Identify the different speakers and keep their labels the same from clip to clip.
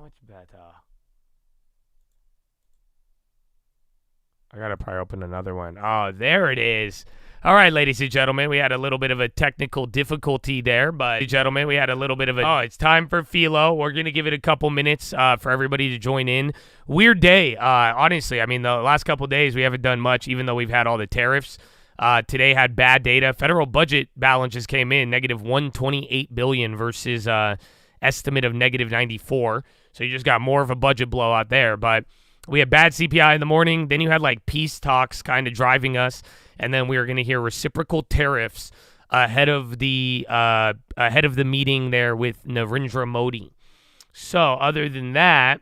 Speaker 1: much better. I gotta probably open another one. Oh, there it is. All right, ladies and gentlemen, we had a little bit of a technical difficulty there, but gentlemen, we had a little bit of a. Oh, it's time for Philo. We're gonna give it a couple minutes for everybody to join in. Weird day, honestly. I mean, the last couple days we haven't done much, even though we've had all the tariffs. Today had bad data. Federal budget balance just came in negative $128 billion versus estimate of negative 94. So you just got more of a budget blowout there, but. We had bad CPI in the morning. Then you had like peace talks kind of driving us, and then we were going to hear reciprocal tariffs ahead of the meeting there with Narendra Modi. So other than that,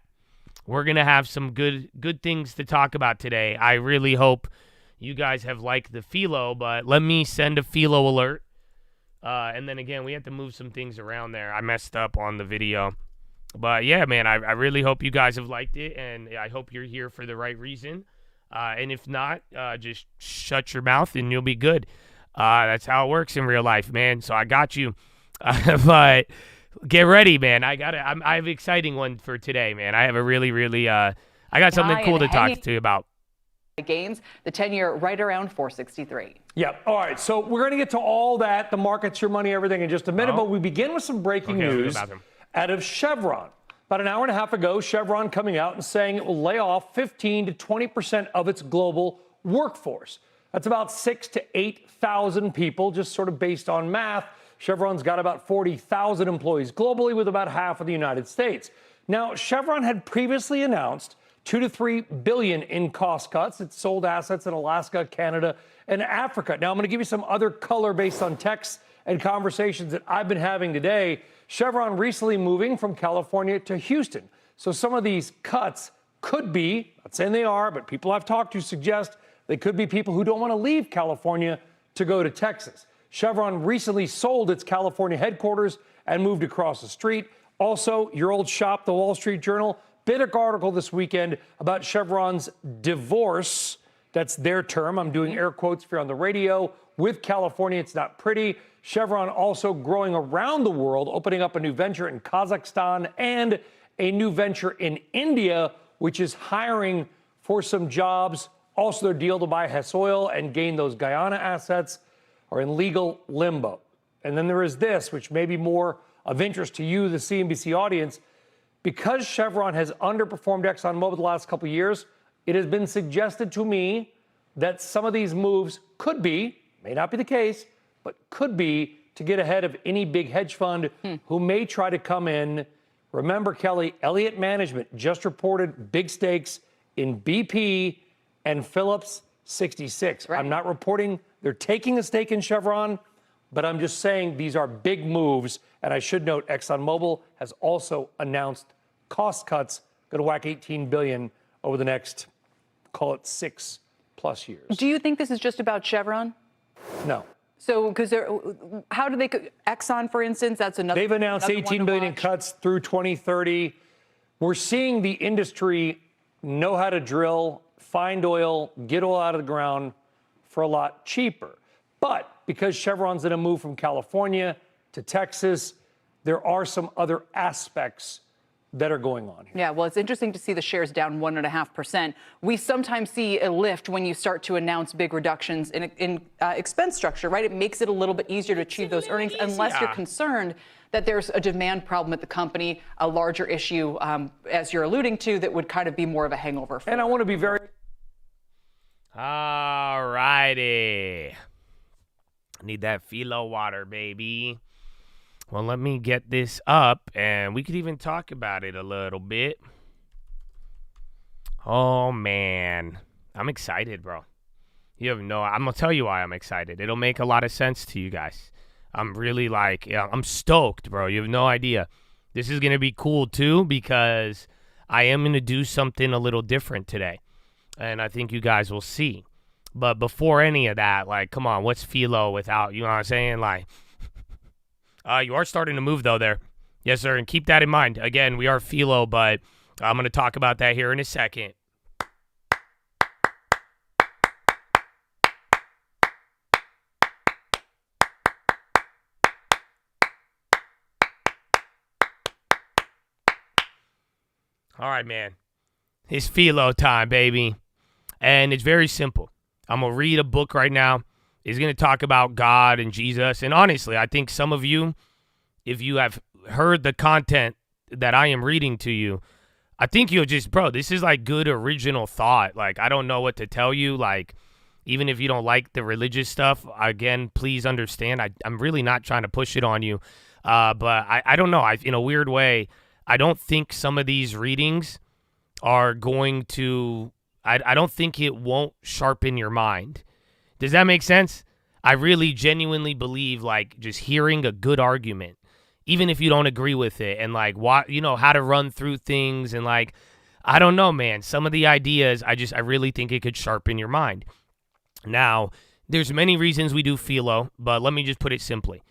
Speaker 1: we're going to have some good things to talk about today. I really hope you guys have liked the Philo, but let me send a Philo alert. And then again, we had to move some things around there. I messed up on the video. But yeah, man, I really hope you guys have liked it, and I hope you're here for the right reason. And if not, just shut your mouth and you'll be good. That's how it works in real life, man. So I got you. But get ready, man. I have an exciting one for today, man. I have a really I got something cool to talk to you about.
Speaker 2: Gains, the 10-year right around 463.
Speaker 3: Yeah. All right. So we're going to get to all that, the markets, your money, everything in just a minute. But we begin with some breaking news out of Chevron. About an hour and a half ago, Chevron coming out and saying it will lay off 15 to 20% of its global workforce. That's about 6,000 to 8,000 people, just sort of based on math. Chevron's got about 40,000 employees globally, with about half of the United States. Now, Chevron had previously announced 2 to 3 billion in cost cuts. It sold assets in Alaska, Canada, and Africa. Now, I'm going to give you some other color based on texts and conversations that I've been having today. Chevron recently moving from California to Houston. So some of these cuts could be, not saying they are, but people I've talked to suggest they could be people who don't want to leave California to go to Texas. Chevron recently sold its California headquarters and moved across the street. Also, your old shop, the Wall Street Journal, big article this weekend about Chevron's divorce. That's their term. I'm doing air quotes if you're on the radio. With California, it's not pretty. Chevron also growing around the world, opening up a new venture in Kazakhstan and a new venture in India, which is hiring for some jobs. Also, their deal to buy Hess Oil and gain those Guyana assets are in legal limbo. And then there is this, which may be more of interest to you, the CNBC audience. Because Chevron has underperformed ExxonMobil the last couple of years, it has been suggested to me that some of these moves could be, may not be the case, but could be to get ahead of any big hedge fund who may try to come in. Remember, Kelly, Elliott Management just reported big stakes in BP and Phillips 66. Right. I'm not reporting they're taking a stake in Chevron, but I'm just saying these are big moves. And I should note, ExxonMobil has also announced cost cuts going to whack $18 billion over the next, call it 6+ years.
Speaker 2: Do you think this is just about Chevron?
Speaker 3: No.
Speaker 2: So, because how do they, Exxon, for instance, that's another.
Speaker 3: They've announced $18 billion in cuts through 2030. We're seeing the industry know how to drill, find oil, get oil out of the ground for a lot cheaper. But because Chevron's in a move from California to Texas, there are some other aspects that are going on here.
Speaker 2: Yeah, well, it's interesting to see the shares down 1.5%. We sometimes see a lift when you start to announce big reductions in expense structure, right? It makes it a little bit easier to achieve those earnings, unless you're concerned that there's a demand problem at the company, a larger issue, as you're alluding to, that would kind of be more of a hangover.
Speaker 3: And I want to be very...
Speaker 1: All righty. Need that Philo water, baby. Well, let me get this up, and we could even talk about it a little bit. Oh, man. I'm excited, bro. You have no... I'm going to tell you why I'm excited. It'll make a lot of sense to you guys. I'm really I'm stoked, bro. You have no idea. This is going to be cool, too, because I am going to do something a little different today, and I think you guys will see. But before any of that, come on, what's Philo without, you know what I'm saying? You are starting to move, though, there. Yes, sir, and keep that in mind. Again, we are Philo, but I'm going to talk about that here in a second. All right, man. It's Philo time, baby. And it's very simple. I'm going to read a book right now. It's going to talk about God and Jesus. And honestly, I think some of you, if you have heard the content that I am reading to you, I think you'll just, bro, this is like good original thought. Like, I don't know what to tell you. Like, even if you don't like the religious stuff, again, please understand. I'm really not trying to push it on you. But I don't know. In a weird way, I don't think some of these readings are going to, I don't think it won't sharpen your mind. Does that make sense? I really genuinely believe, like, just hearing a good argument, even if you don't agree with it, and like what, how to run through things, and like, I don't know, man, some of the ideas, I really think it could sharpen your mind. Now, there's many reasons we do Philo, but let me just put it simply.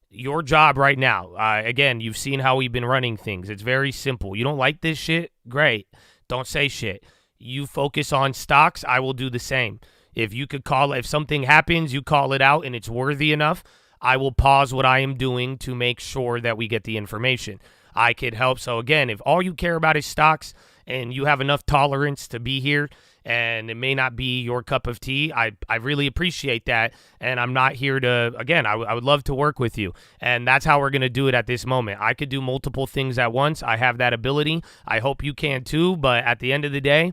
Speaker 1: Your job right now, again, you've seen how we've been running things. It's very simple. You don't like this shit? Great. Don't say shit. You focus on stocks, I will do the same. If you could if something happens, you call it out and it's worthy enough, I will pause what I am doing to make sure that we get the information. I could help. So again, if all you care about is stocks and you have enough tolerance to be here, and it may not be your cup of tea, I really appreciate that. And I'm not here to, again, I would love to work with you. And that's how we're going to do it at this moment. I could do multiple things at once. I have that ability. I hope you can too. But at the end of the day,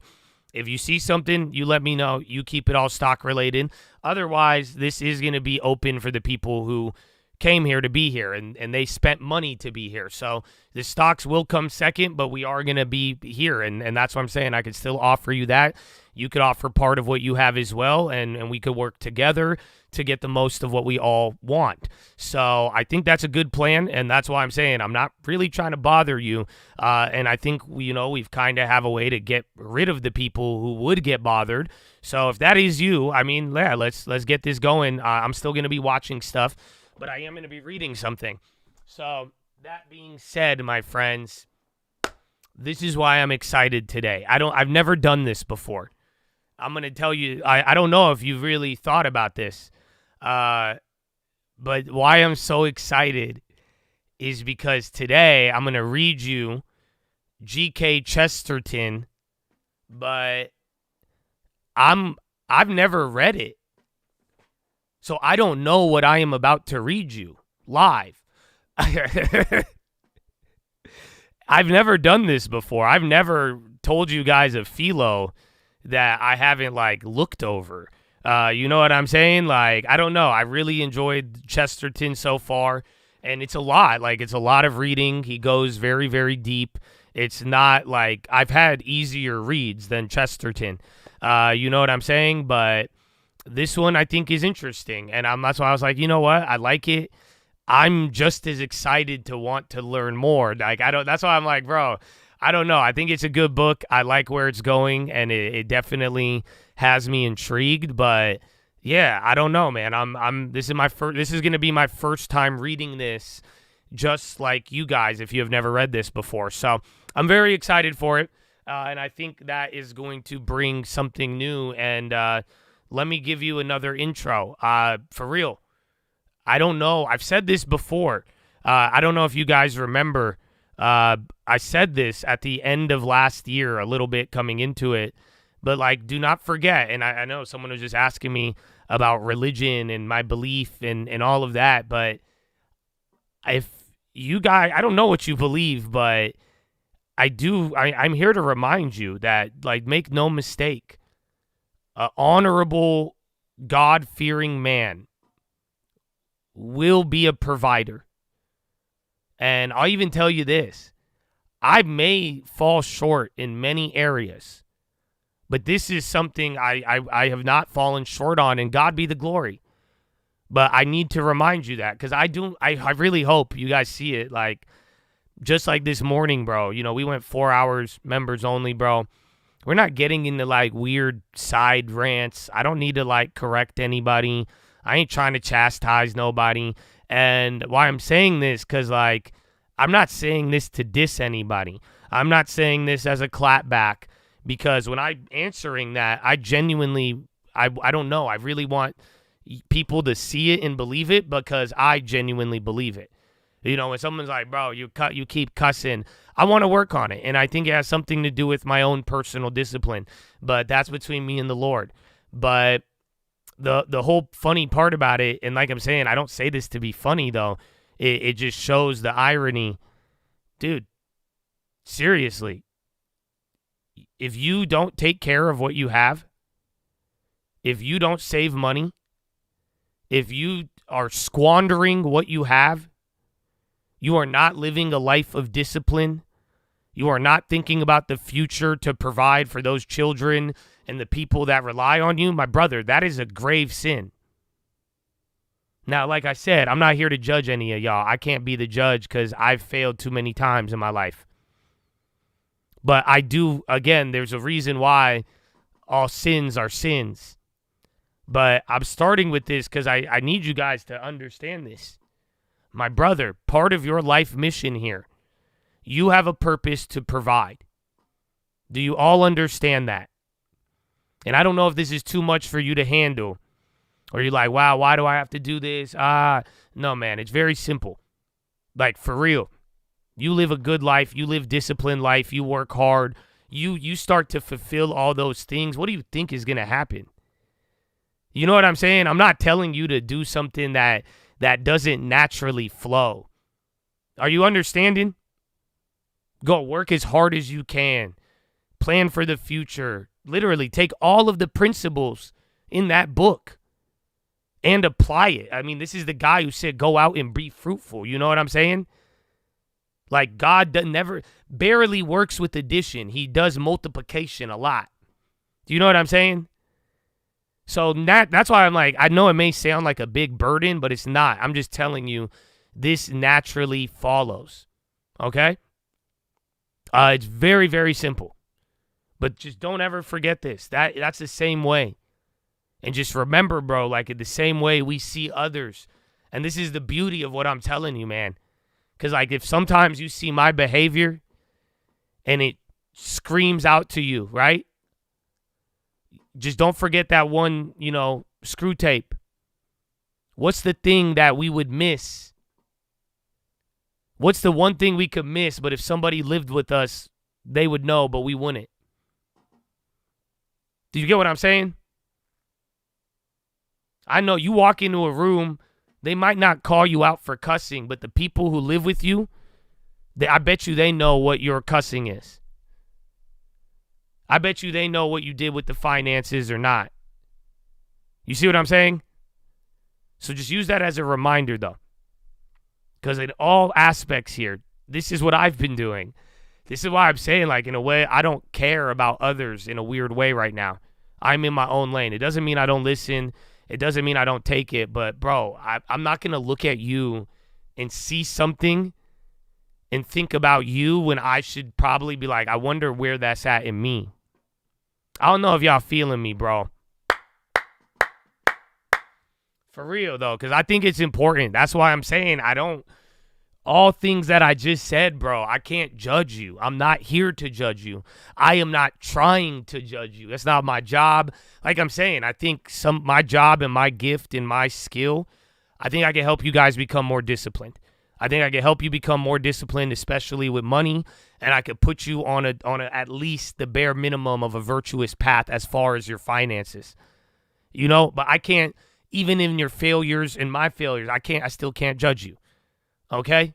Speaker 1: if you see something, you let me know. You keep it all stock related. Otherwise, this is going to be open for the people who came here to be here, and they spent money to be here. So the stocks will come second, but we are going to be here, and that's what I'm saying. I could still offer you that. You could offer part of what you have as well, and we could work together to get the most of what we all want. So I think that's a good plan, and that's why I'm saying I'm not really trying to bother you, and I think we've kind of have a way to get rid of the people who would get bothered. So if that is you, I mean, yeah, let's get this going. I'm still going to be watching stuff, but I am going to be reading something. So that being said, my friends, this is why I'm excited today. I've never done this before. I'm going to tell you, I don't know if you've really thought about this, but why I'm so excited is because today I'm going to read you G.K. Chesterton, but I've never read it. So I don't know what I am about to read you live. I've never done this before. I've never told you guys a Philo that I haven't, like, looked over. You know what I'm saying? Like, I don't know. I really enjoyed Chesterton so far, and it's a lot. Like, it's a lot of reading. He goes very, very deep. It's not like I've had easier reads than Chesterton. You know what I'm saying? But this one I think is interesting, and that's why I was like, you know what? I like it. I'm just as excited to want to learn more. Like, that's why I'm like, bro, I don't know. I think it's a good book. I like where it's going, and it definitely has me intrigued. But yeah, I don't know, man. This is going to be my first time reading this, just like you guys, if you have never read this before. So I'm very excited for it, and I think that is going to bring something new. And let me give you another intro. For real, I don't know. I've said this before. I don't know if you guys remember. I said this at the end of last year, a little bit coming into it, but like, do not forget. And I know someone was just asking me about religion and my belief and all of that. But if you guys, I don't know what you believe, but I'm here to remind you that, like, make no mistake, an honorable, God-fearing man will be a provider. And I'll even tell you this. I may fall short in many areas, but this is something I have not fallen short on, and God be the glory. But I need to remind you that, because I really hope you guys see it. Like, just like this morning, bro, we went 4 hours, members only, bro. We're not getting into, like, weird side rants. I don't need to, like, correct anybody. I ain't trying to chastise nobody. And why I'm saying this, because, like, I'm not saying this to diss anybody. I'm not saying this as a clapback, because when I'm answering that, I genuinely, I don't know. I really want people to see it and believe it, because I genuinely believe it. You know, when someone's like, bro, you keep cussing, I want to work on it. And I think it has something to do with my own personal discipline. But that's between me and the Lord. But the whole funny part about it, and like I'm saying, I don't say this to be funny, though. It just shows the irony. Dude, seriously. If you don't take care of what you have, if you don't save money, if you are squandering what you have, you are not living a life of discipline. You are not thinking about the future to provide for those children and the people that rely on you. My brother, that is a grave sin. Now, like I said, I'm not here to judge any of y'all. I can't be the judge because I've failed too many times in my life. But I do, again, there's a reason why all sins are sins. But I'm starting with this because I need you guys to understand this. My brother, part of your life mission here, you have a purpose to provide. Do you all understand that? And I don't know if this is too much for you to handle. Or you're like, wow, why do I have to do this? No, man, it's very simple. Like, for real. You live a good life. You live disciplined life. You work hard. You start to fulfill all those things. What do you think is going to happen? You know what I'm saying? I'm not telling you to do something that doesn't naturally flow. Are you understanding? Go work as hard as you can. Plan for the future. Literally take all of the principles in that book and apply it. I mean, this is the guy who said go out and be fruitful. You know what I'm saying? Like, God barely works with addition. He does multiplication a lot. Do you know what I'm saying? So that's why I'm like, I know it may sound like a big burden, but it's not. I'm just telling you, this naturally follows. Okay? It's very, very simple. But just don't ever forget this. That's the same way. And just remember, bro, like in the same way we see others. And this is the beauty of what I'm telling you, man. Because like if sometimes you see my behavior and it screams out to you, right? Just don't forget that one, screw tape. What's the thing that we would miss? What's the one thing we could miss, but if somebody lived with us, they would know, but we wouldn't? Do you get what I'm saying? I know you walk into a room, they might not call you out for cussing, but the people who live with you, I bet you they know what your cussing is. I bet you they know what you did with the finances or not. You see what I'm saying? So just use that as a reminder, though. Because in all aspects here, this is what I've been doing. This is why I'm saying, like, in a way, I don't care about others in a weird way right now. I'm in my own lane. It doesn't mean I don't listen. It doesn't mean I don't take it. But, bro, I'm not going to look at you and see something and think about you when I should probably be like, I wonder where that's at in me. I don't know if y'all feeling me, bro. For real, though, because I think it's important. That's why I'm saying all things that I just said, bro, I can't judge you. I'm not here to judge you. I am not trying to judge you. That's not my job. Like I'm saying, I think my job and my gift and my skill, I think I can help you guys become more disciplined. I think I can help you become more disciplined, especially with money, and I could put you on a at least the bare minimum of a virtuous path as far as your finances. But I can't, even in your failures and my failures, I still can't judge you. Okay?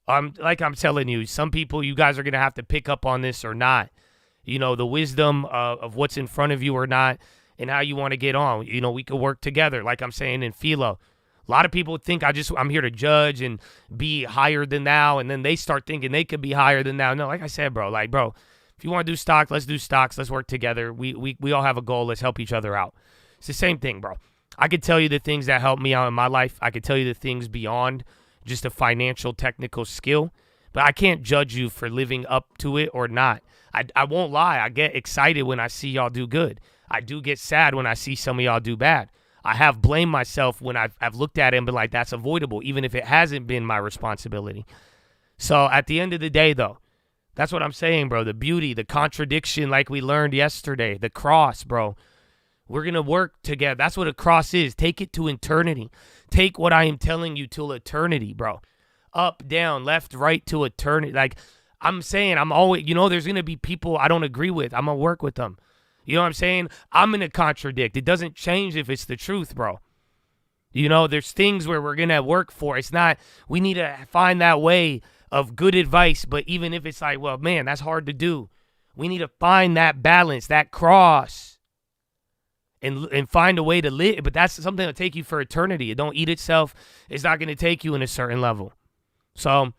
Speaker 1: Like I'm telling you, some people, you guys are going to have to pick up on this or not. The wisdom of what's in front of you or not, and how you want to get on. We could work together, like I'm saying in Philo. A lot of people think I'm here to judge and be higher than thou, and then they start thinking they could be higher than thou. No, like I said, bro, if you want to do stock, let's do stocks. Let's work together. We all have a goal. Let's help each other out. It's the same thing, bro. I could tell you the things that helped me out in my life. I could tell you the things beyond just a financial technical skill, but I can't judge you for living up to it or not. I won't lie. I get excited when I see y'all do good. I do get sad when I see some of y'all do bad. I have blamed myself when I've looked at it and been like, that's avoidable, even if it hasn't been my responsibility. So at the end of the day, though, that's what I'm saying, bro. The beauty, the contradiction, like we learned yesterday, the cross, bro. We're going to work together. That's what a cross is. Take it to eternity. Take what I am telling you till eternity, bro. up, down, left, right to eternity. Like, I'm saying, I'm always, there's going to be people I don't agree with. I'm going to work with them. You know what I'm saying? I'm going to contradict. It doesn't change if it's the truth, bro. There's things where we're going to work for. It's not, we need to find that way of good advice. But even if it's like, well, man, that's hard to do. We need to find that balance, that cross, and find a way to live. But that's something that'll take you for eternity. It don't eat itself. It's not going to take you in a certain level. So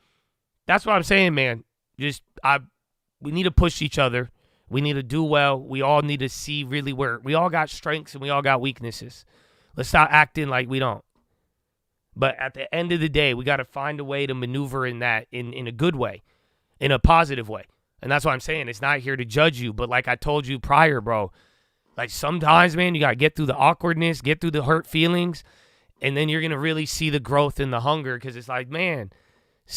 Speaker 1: that's what I'm saying, man. We need to push each other. We need to do well. We all need to see really where we all got strengths and we all got weaknesses. Let's stop acting like we don't. But at the end of the day, we got to find a way to maneuver in that in a good way, in a positive way. And that's what I'm saying. It's not here to judge you. But like I told you prior, bro, like sometimes, man, you got to get through the awkwardness, get through the hurt feelings, and then you're going to really see the growth and the hunger because it's like, man,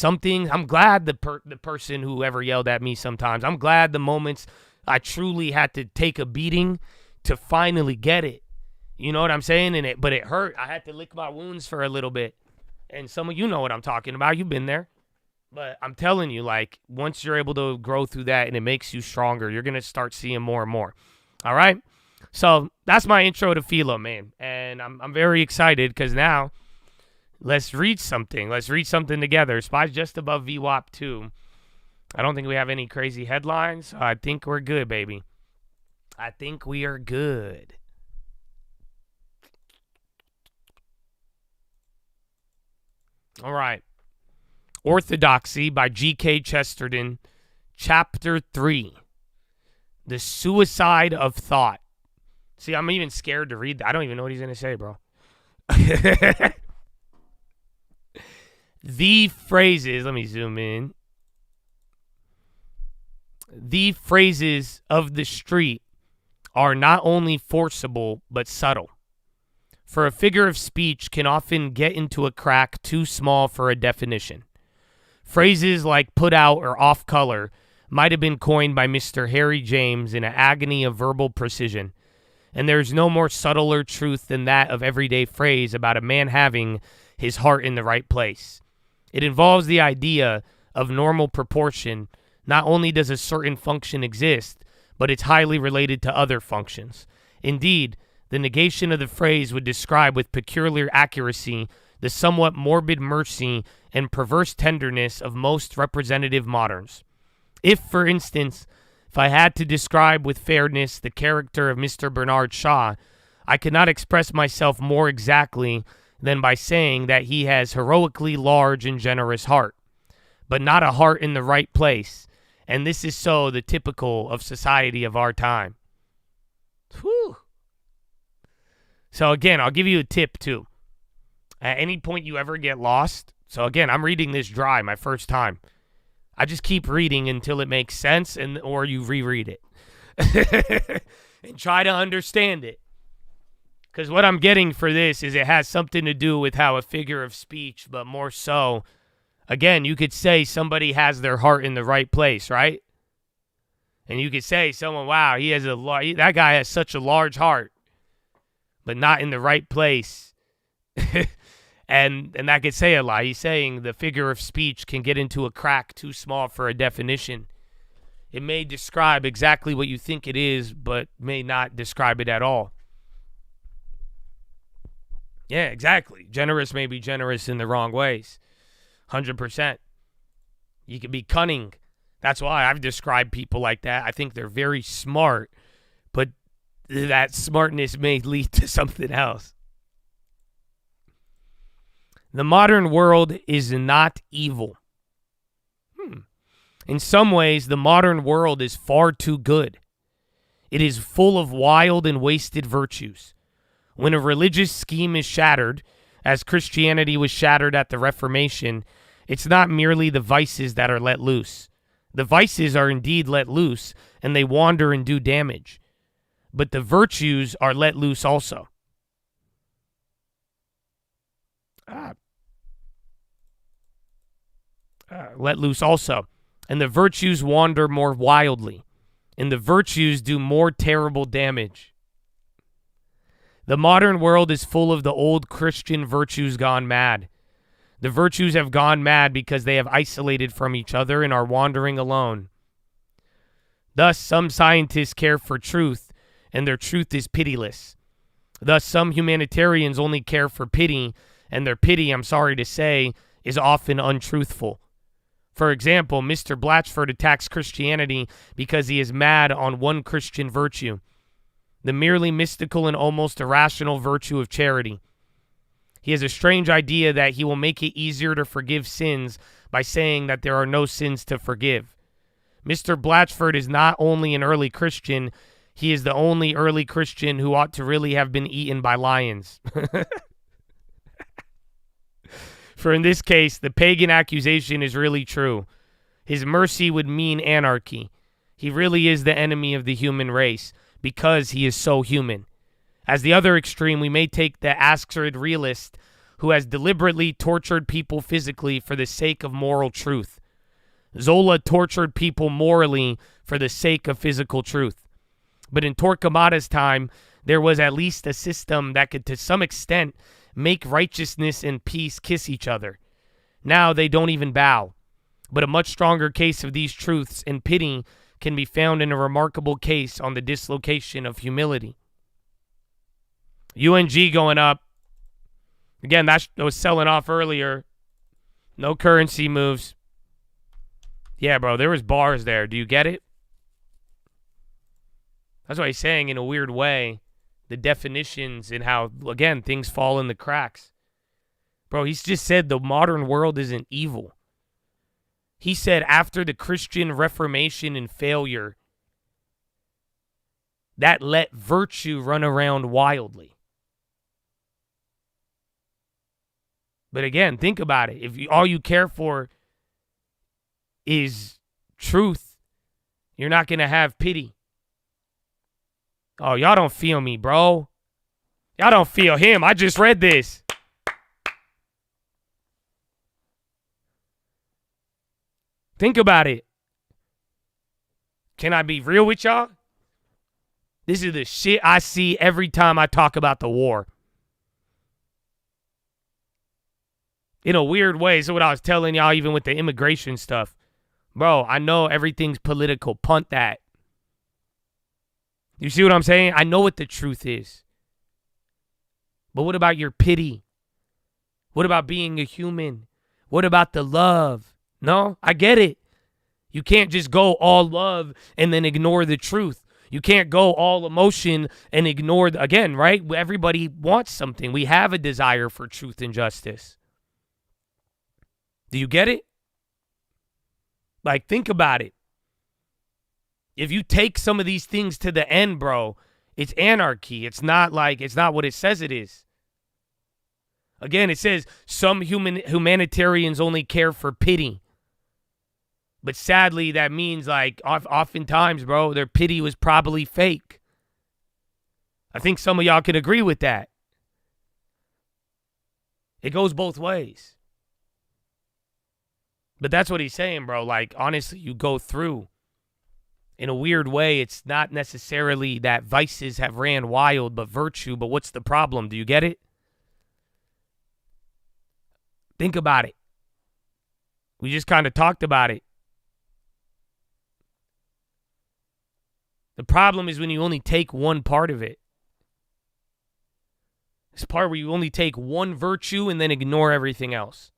Speaker 1: I'm glad the person who ever yelled at me sometimes, I'm glad the moments I truly had to take a beating to finally get it. You know what I'm saying? But it hurt. I had to lick my wounds for a little bit. And some of you know what I'm talking about. You've been there. But I'm telling you, like, once you're able to grow through that and it makes you stronger, you're going to start seeing more and more. All right? So that's my intro to Philo, man. And I'm very excited because now let's read something. Let's read something together. Spy's just above VWAP 2. I don't think we have any crazy headlines. So I think we're good, baby. I think we are good. All right. Orthodoxy by G.K. Chesterton, Chapter 3. The Suicide of Thought. See, I'm even scared to read that. I don't even know what he's going to say, bro. The phrases, let me zoom in. The phrases of the street are not only forcible, but subtle. For a figure of speech can often get into a crack too small for a definition. Phrases like put out or off color might have been coined by Mr. Harry James in an agony of verbal precision, and there's no more subtler truth than that of everyday phrase about a man having his heart in the right place. It involves the idea of normal proportion. Not only does a certain function exist, but it's highly related to other functions. Indeed, the negation of the phrase would describe with peculiar accuracy the somewhat morbid mercy and perverse tenderness of most representative moderns. If, for instance, if I had to describe with fairness the character of Mr. Bernard Shaw, I could not express myself more exactly than by saying that he has heroically large and generous heart, but not a heart in the right place, and this is so the typical of society of our time. Whew. So again, I'll give you a tip too. At any point you ever get lost, so again, I'm reading this dry, my first time. I just keep reading until it makes sense or you reread it. And try to understand it. Because what I'm getting for this is it has something to do with how a figure of speech, but more so, again, you could say somebody has their heart in the right place, right? And you could say someone, wow, that guy has such a large heart, but not in the right place. And that could say a lot. He's saying the figure of speech can get into a crack too small for a definition. It may describe exactly what you think it is, but may not describe it at all. Yeah, exactly. Generous may be generous in the wrong ways. 100%. You can be cunning. That's why I've described people like that. I think they're very smart, but that smartness may lead to something else. The modern world is not evil. In some ways, the modern world is far too good. It is full of wild and wasted virtues. When a religious scheme is shattered, as Christianity was shattered at the Reformation, it's not merely the vices that are let loose. The vices are indeed let loose, and they wander and do damage. But the virtues are let loose also. Let loose also. And the virtues wander more wildly, and the virtues do more terrible damage. The modern world is full of the old Christian virtues gone mad. The virtues have gone mad because they have isolated from each other and are wandering alone. Thus, some scientists care for truth, and their truth is pitiless. Thus, some humanitarians only care for pity, and their pity, I'm sorry to say, is often untruthful. For example, Mr. Blatchford attacks Christianity because he is mad on one Christian virtue, the merely mystical and almost irrational virtue of charity. He has a strange idea that he will make it easier to forgive sins by saying that there are no sins to forgive. Mr. Blatchford is not only an early Christian, he is the only early Christian who ought to really have been eaten by lions. For in this case, the pagan accusation is really true. His mercy would mean anarchy. He really is the enemy of the human race because he is so human. As the other extreme, we may take the acrid realist who has deliberately tortured people physically for the sake of moral truth. Zola tortured people morally for the sake of physical truth. But in Torquemada's time, there was at least a system that could, to some extent, make righteousness and peace kiss each other. Now they don't even bow. But a much stronger case of these truths and pity can be found in a remarkable case on the dislocation of humility. UNG going up. Again, that was selling off earlier. No currency moves. Yeah, bro, there was bars there. Do you get it? That's what he's saying in a weird way. The definitions and how, again, things fall in the cracks. Bro, he's just said the modern world isn't evil. He said after the Christian Reformation and failure, that let virtue run around wildly. But again, think about it. If all you care for is truth, you're not going to have pity. Oh, y'all don't feel me, bro. Y'all don't feel him. I just read this. Think about it. Can I be real with y'all? This is the shit I see every time I talk about the war. In a weird way, so what I was telling y'all even with the immigration stuff. Bro, I know everything's political. Punt that. You see what I'm saying? I know what the truth is. But what about your pity? What about being a human? What about the love? No, I get it. You can't just go all love and then ignore the truth. You can't go all emotion and ignore, again, right? Everybody wants something. We have a desire for truth and justice. Do you get it? Like, think about it. If you take some of these things to the end, bro, it's anarchy. It's not what it says it is. Again, it says some humanitarians only care for pity. But sadly, that means, like, oftentimes, bro, their pity was probably fake. I think some of y'all can agree with that. It goes both ways. But that's what he's saying, bro. Like, honestly, you go through. In a weird way, it's not necessarily that vices have ran wild, but virtue. But what's the problem? Do you get it? Think about it. We just kind of talked about it. The problem is when you only take one part of it. This part where you only take one virtue and then ignore everything else.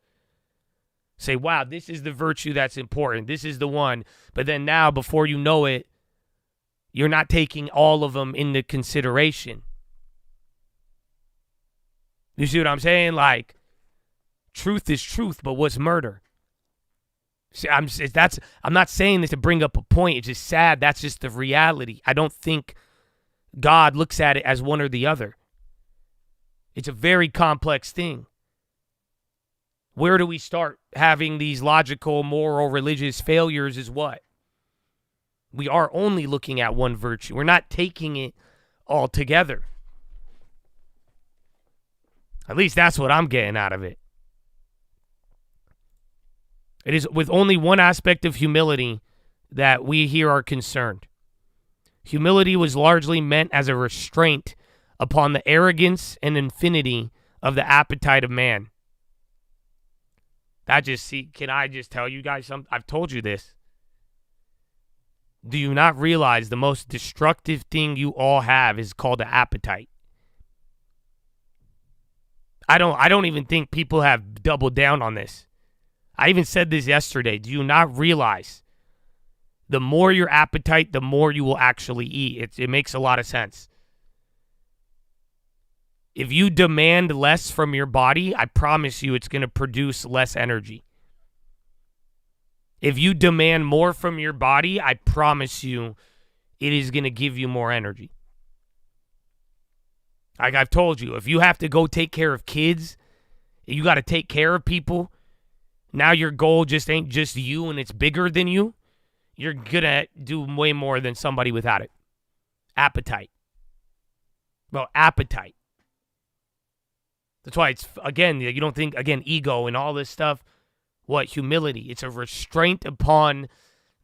Speaker 1: Say, wow, this is the virtue that's important. This is the one. But then now, before you know it, you're not taking all of them into consideration. You see what I'm saying? Like, truth is truth, but what's murder? See, I'm not saying this to bring up a point. It's just sad. That's just the reality. I don't think God looks at it as one or the other. It's a very complex thing. Where do we start having these logical, moral, religious failures is what? We are only looking at one virtue. We're not taking it all together. At least that's what I'm getting out of it. It is with only one aspect of humility that we here are concerned. Humility was largely meant as a restraint upon the arrogance and infinity of the appetite of man. Can I just tell you guys something? I've told you this. Do you not realize the most destructive thing you all have is called an appetite? I don't even think people have doubled down on this. I even said this yesterday. Do you not realize the more your appetite, the more you will actually eat? It makes a lot of sense. If you demand less from your body, I promise you it's going to produce less energy. If you demand more from your body, I promise you it is going to give you more energy. Like I've told you, if you have to go take care of kids, you got to take care of people. Now your goal just ain't just you and it's bigger than you. You're going to do way more than somebody without it. Appetite. Well, appetite. That's why it's, again, you don't think, again, ego and all this stuff. What? Humility. It's a restraint upon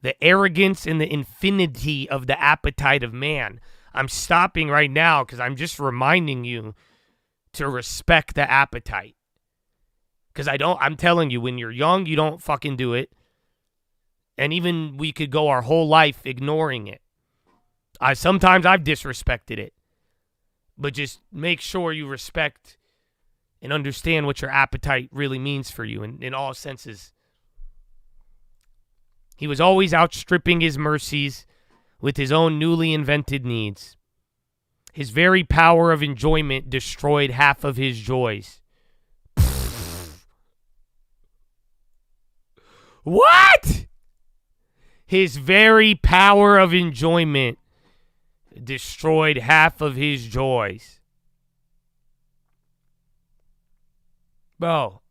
Speaker 1: the arrogance and the infinity of the appetite of man. I'm stopping right now because I'm just reminding you to respect the appetite. Because I'm telling you, when you're young, you don't fucking do it. And even we could go our whole life ignoring it. Sometimes I've disrespected it. But just make sure you respect and understand what your appetite really means for you in all senses. He was always outstripping his mercies with his own newly invented needs. His very power of enjoyment destroyed half of his joys. What? His very power of enjoyment destroyed half of his joys. Bro,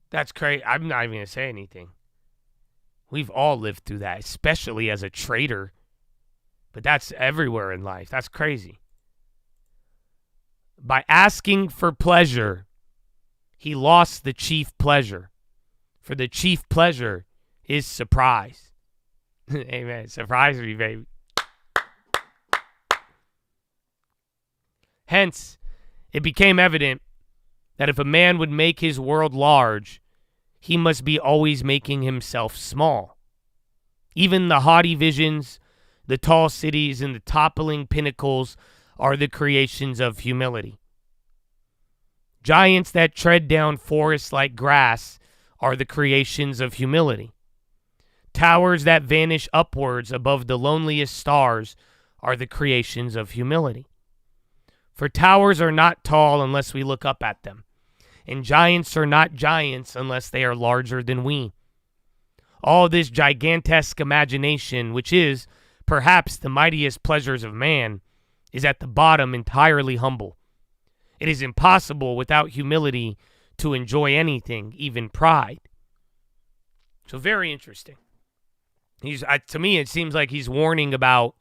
Speaker 1: that's crazy. I'm not even going to say anything. We've all lived through that, especially as a trader. But that's everywhere in life. That's crazy. By asking for pleasure, he lost the chief pleasure. For the chief pleasure is surprise. Amen. Surprise me, baby. Hence, it became evident that if a man would make his world large, he must be always making himself small. Even the haughty visions, the tall cities, and the toppling pinnacles are the creations of humility. Giants that tread down forests like grass are the creations of humility. Towers that vanish upwards above the loneliest stars are the creations of humility. For towers are not tall unless we look up at them, and giants are not giants unless they are larger than we. All this gigantesque imagination, which is perhaps the mightiest pleasures of man, is at the bottom entirely humble. It is impossible without humility to enjoy anything, even pride. So very interesting. To me, it seems like he's warning about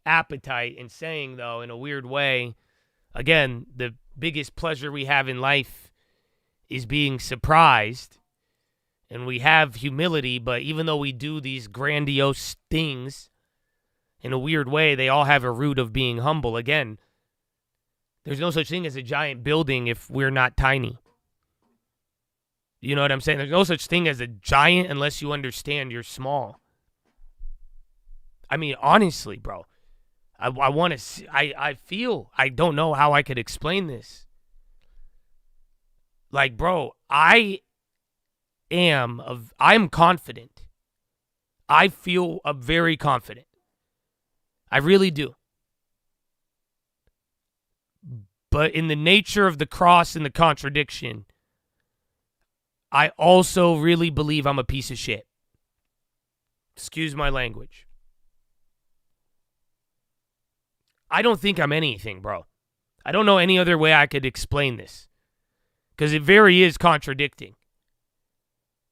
Speaker 1: appetite and saying, though, in a weird way, again, the biggest pleasure we have in life is being surprised. And we have humility, but even though we do these grandiose things, in a weird way, they all have a root of being humble. Again, there's no such thing as a giant building if we're not tiny. You know what I'm saying? There's no such thing as a giant unless you understand you're small. I mean, honestly, bro. I want to see, I feel, I don't know how I could explain this. Like, bro, I'm confident. I feel very confident. I really do. But in the nature of the cross and the contradiction, I also really believe I'm a piece of shit. Excuse my language. I don't think I'm anything, bro. I don't know any other way I could explain this. Because it very is contradicting.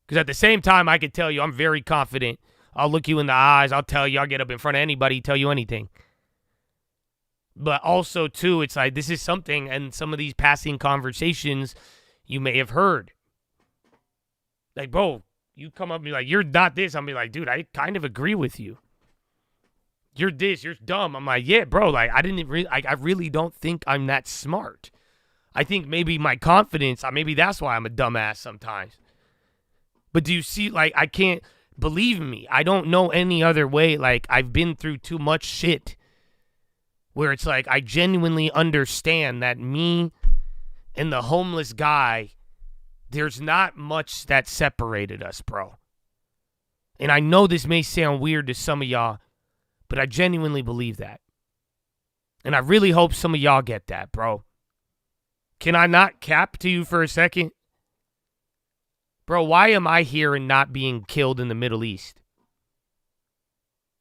Speaker 1: Because at the same time, I could tell you I'm very confident. I'll look you in the eyes. I'll tell you. I'll get up in front of anybody, tell you anything. But also, too, it's like this is something, and some of these passing conversations you may have heard. Like, bro, you come up and be like, you're not this. I'll be like, dude, I kind of agree with you. You're this, you're dumb. I'm like, yeah, bro, like, I really don't think I'm that smart. I think maybe my confidence, maybe that's why I'm a dumbass sometimes. But do you see, like, I can't, believe me, I don't know any other way. Like, I've been through too much shit where it's like I genuinely understand that me and the homeless guy, there's not much that separated us, bro. And I know this may sound weird to some of y'all, but I genuinely believe that. And I really hope some of y'all get that, bro. Can I not cap to you for a second? Bro, why am I here and not being killed in the Middle East?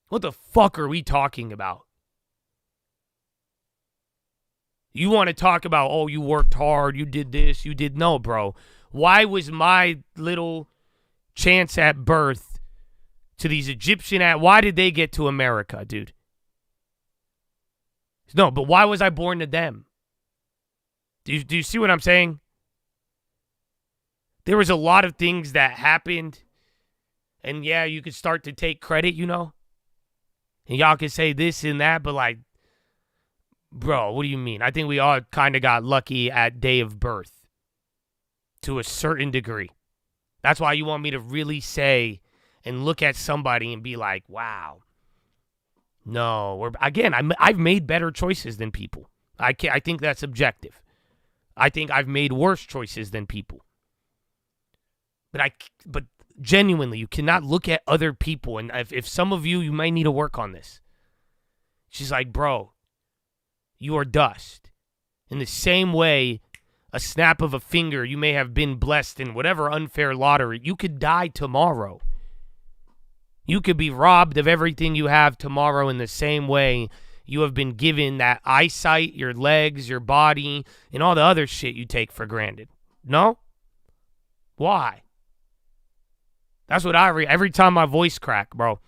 Speaker 1: What the fuck are we talking about? You want to talk about, oh, you worked hard, you did this, you did... No, bro. Why was my little chance at birth to these Egyptian... Why did they get to America, dude? No, but why was I born to them? Do you see what I'm saying? There was a lot of things that happened. And yeah, you could start to take credit, you know? And y'all can say this and that, but like, bro, what do you mean? I think we all kind of got lucky at day of birth. To a certain degree. That's why you want me to really say and look at somebody and be like, wow. No, I've made better choices than people. I think that's objective. I think I've made worse choices than people. But genuinely, you cannot look at other people. And if some of you might need to work on this. She's like, bro, you are dust. In the same way, a snap of a finger, you may have been blessed in whatever unfair lottery. You could die tomorrow. You could be robbed of everything you have tomorrow in the same way you have been given that eyesight, your legs, your body, and all the other shit you take for granted. No? Why? That's what every time my voice cracked, bro.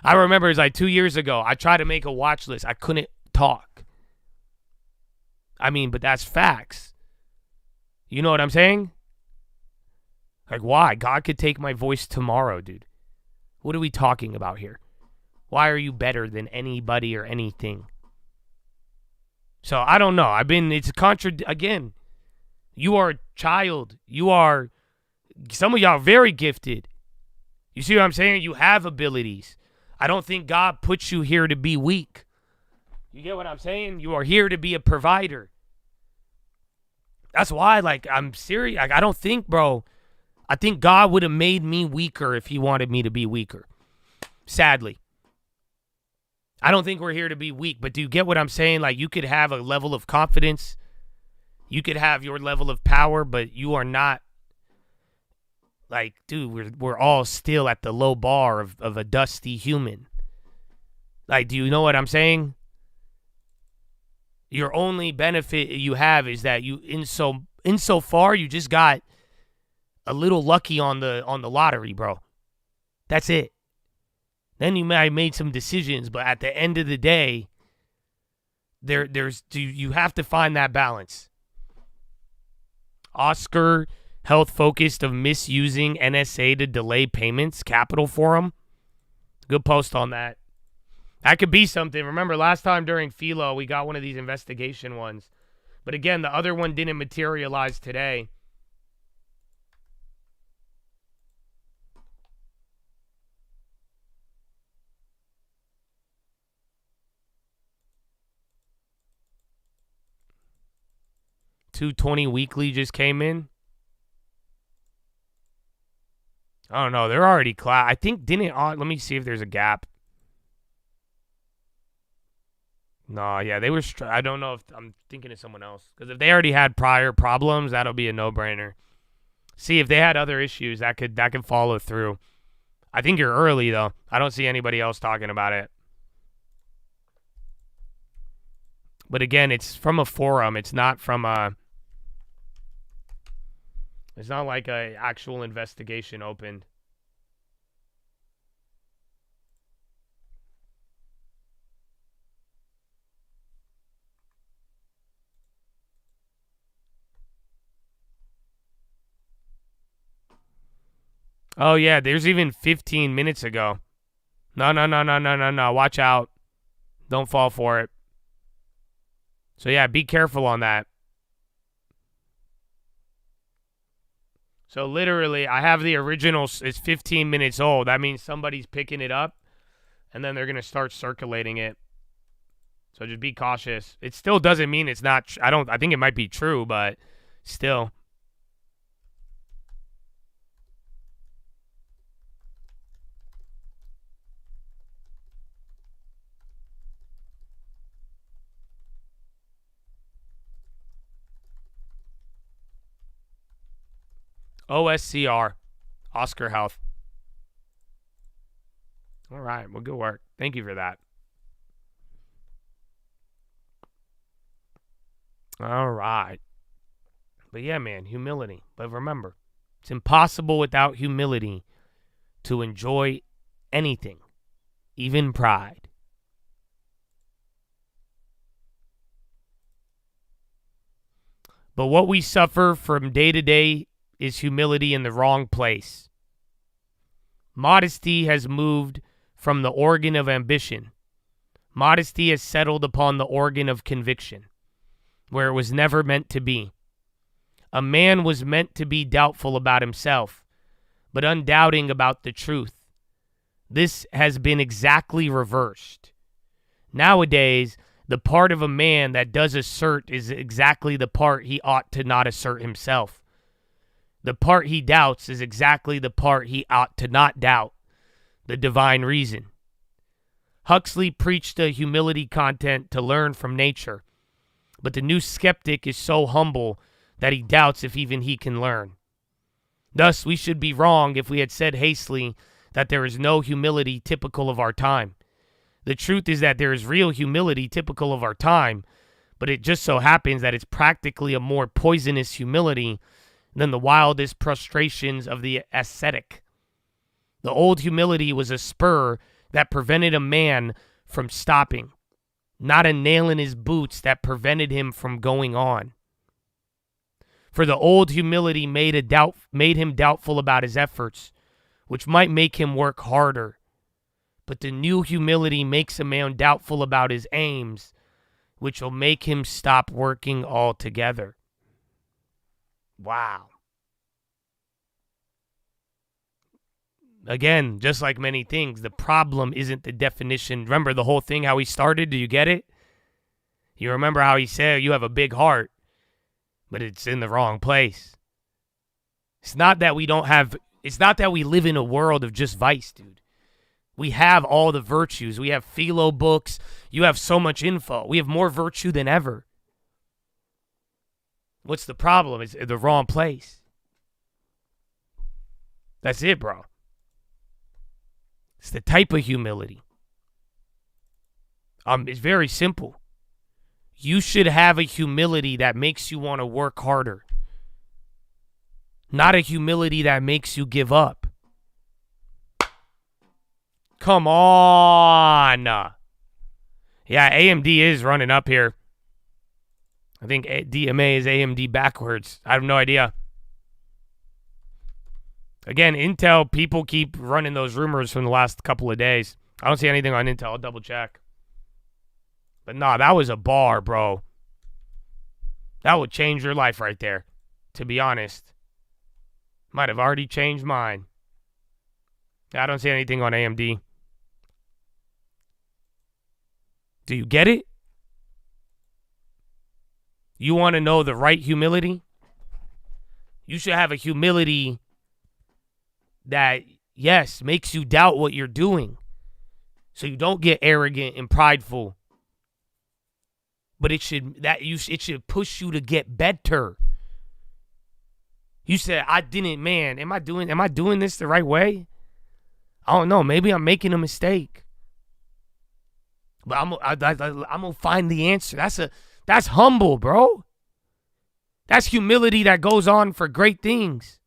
Speaker 1: I remember it was like 2 years ago. I tried to make a watch list. I couldn't talk. I mean, but that's facts. You know what I'm saying? Like, why? God could take my voice tomorrow, dude. What are we talking about here? Why are you better than anybody or anything? So, I don't know. It's a again, you are a child. Some of y'all are very gifted. You see what I'm saying? You have abilities. I don't think God puts you here to be weak. You get what I'm saying? You are here to be a provider. That's why, like, I'm serious. Like, I don't think, bro, I think God would have made me weaker if he wanted me to be weaker. Sadly. I don't think we're here to be weak, but do you get what I'm saying? Like, you could have a level of confidence. You could have your level of power, but you are not, like, dude, we're all still at the low bar of a dusty human. Like, do you know what I'm saying? Your only benefit you have is that you, insofar you just got a little lucky on the lottery, bro. That's it. Then you may have made some decisions, but at the end of the day, you have to find that balance. Oscar, health focused of misusing NSA to delay payments, Capital Forum. Good post on that. That could be something. Remember last time during Philo, we got one of these investigation ones. But again, the other one didn't materialize today. $220 weekly just came in. I don't know. They're already I think let me see if there's a gap. No, yeah, they were. I don't know if I'm thinking of someone else. Because if they already had prior problems, that'll be a no-brainer. See, if they had other issues, that could follow through. I think you're early, though. I don't see anybody else talking about it. But again, it's from a forum. It's not from a... It's not like an actual investigation opened. Oh, yeah, there's even 15 minutes ago. No. Watch out. Don't fall for it. So yeah, be careful on that. So literally, I have the original. It's 15 minutes old. That means somebody's picking it up, and then they're going to start circulating it. So just be cautious. It still doesn't mean it's not. I think it might be true, but still. OSCR, Oscar Health. All right, well, good work. Thank you for that. All right. But yeah, man, humility. But remember, it's impossible without humility to enjoy anything, even pride. But what we suffer from day to day is humility in the wrong place. Modesty has moved from the organ of ambition. Modesty has settled upon the organ of conviction, where it was never meant to be. A man was meant to be doubtful about himself, but undoubting about the truth. This has been exactly reversed. Nowadays, the part of a man that does assert is exactly the part he ought to not assert himself. The part he doubts is exactly the part he ought to not doubt, the divine reason. Huxley preached a humility content to learn from nature, but the new skeptic is so humble that he doubts if even he can learn. Thus, we should be wrong if we had said hastily that there is no humility typical of our time. The truth is that there is real humility typical of our time, but it just so happens that it's practically a more poisonous humility than the wildest prostrations of the ascetic. The old humility was a spur that prevented a man from stopping, not a nail in his boots that prevented him from going on. For the old humility made him doubtful about his efforts, which might make him work harder. But the new humility makes a man doubtful about his aims, which will make him stop working altogether. Wow. Again, just like many things, the problem isn't the definition. Remember the whole thing, how he started? Do you get it? You remember how he said, you have a big heart, but it's in the wrong place. It's not that we live in a world of just vice, dude. We have all the virtues. We have Philo books. You have so much info. We have more virtue than ever. What's the problem? It's the wrong place. That's it, bro. It's the type of humility. It's very simple. You should have a humility that makes you want to work harder. Not a humility that makes you give up. Come on. Yeah, AMD is running up here. I think DMA is AMD backwards. I have no idea. Again, Intel, people keep running those rumors from the last couple of days. I don't see anything on Intel. I'll double check. But nah, that was a bar, bro. That would change your life right there, to be honest. Might have already changed mine. I don't see anything on AMD. Do you get it? You want to know the right humility? You should have a humility that, yes, makes you doubt what you're doing. So you don't get arrogant and prideful. But it should push you to get better. You said, am I doing this the right way? I don't know. Maybe I'm making a mistake. But I'm gonna find the answer. That's humble, bro. That's humility that goes on for great things.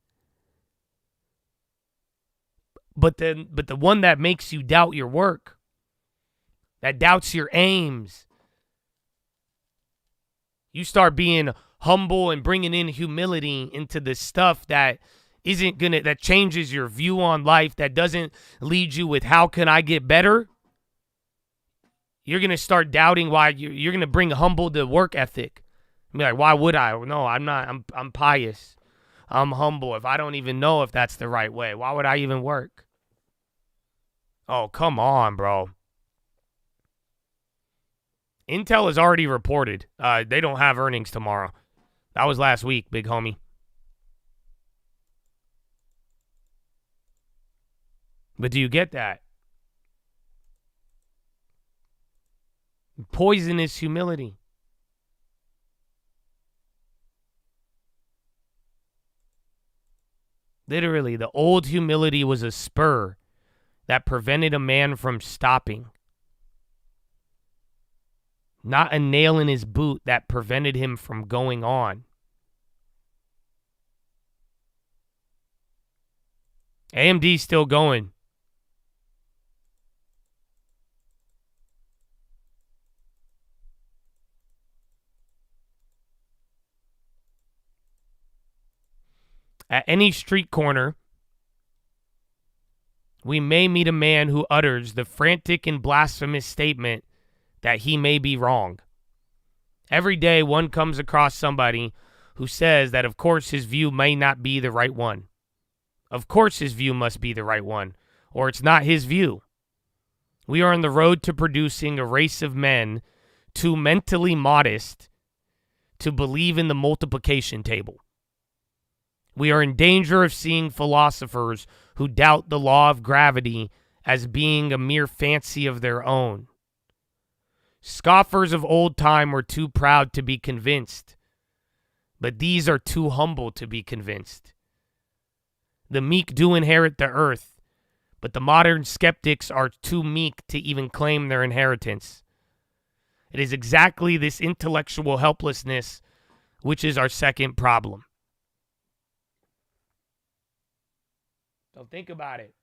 Speaker 1: But the one that makes you doubt your work, that doubts your aims, you start being humble and bringing in humility into the stuff that that changes your view on life, that doesn't lead you with how can I get better? you're going to start doubting why you're going to bring humble to work ethic. Be like, why would I? No, I'm not. I'm pious. I'm humble. If I don't even know if that's the right way, why would I even work? Oh, come on, bro. Intel has already reported they don't have earnings tomorrow. That was last week, big homie. But do you get that? Poisonous humility. Literally, the old humility was a spur that prevented a man from stopping. Not a nail in his boot that prevented him from going on. AMD's still going. At any street corner, we may meet a man who utters the frantic and blasphemous statement that he may be wrong. Every day, one comes across somebody who says that, of course, his view may not be the right one. Of course, his view must be the right one, or it's not his view. We are on the road to producing a race of men too mentally modest to believe in the multiplication table. We are in danger of seeing philosophers who doubt the law of gravity as being a mere fancy of their own. Scoffers of old time were too proud to be convinced, but these are too humble to be convinced. The meek do inherit the earth, but the modern skeptics are too meek to even claim their inheritance. It is exactly this intellectual helplessness which is our second problem. So think about it.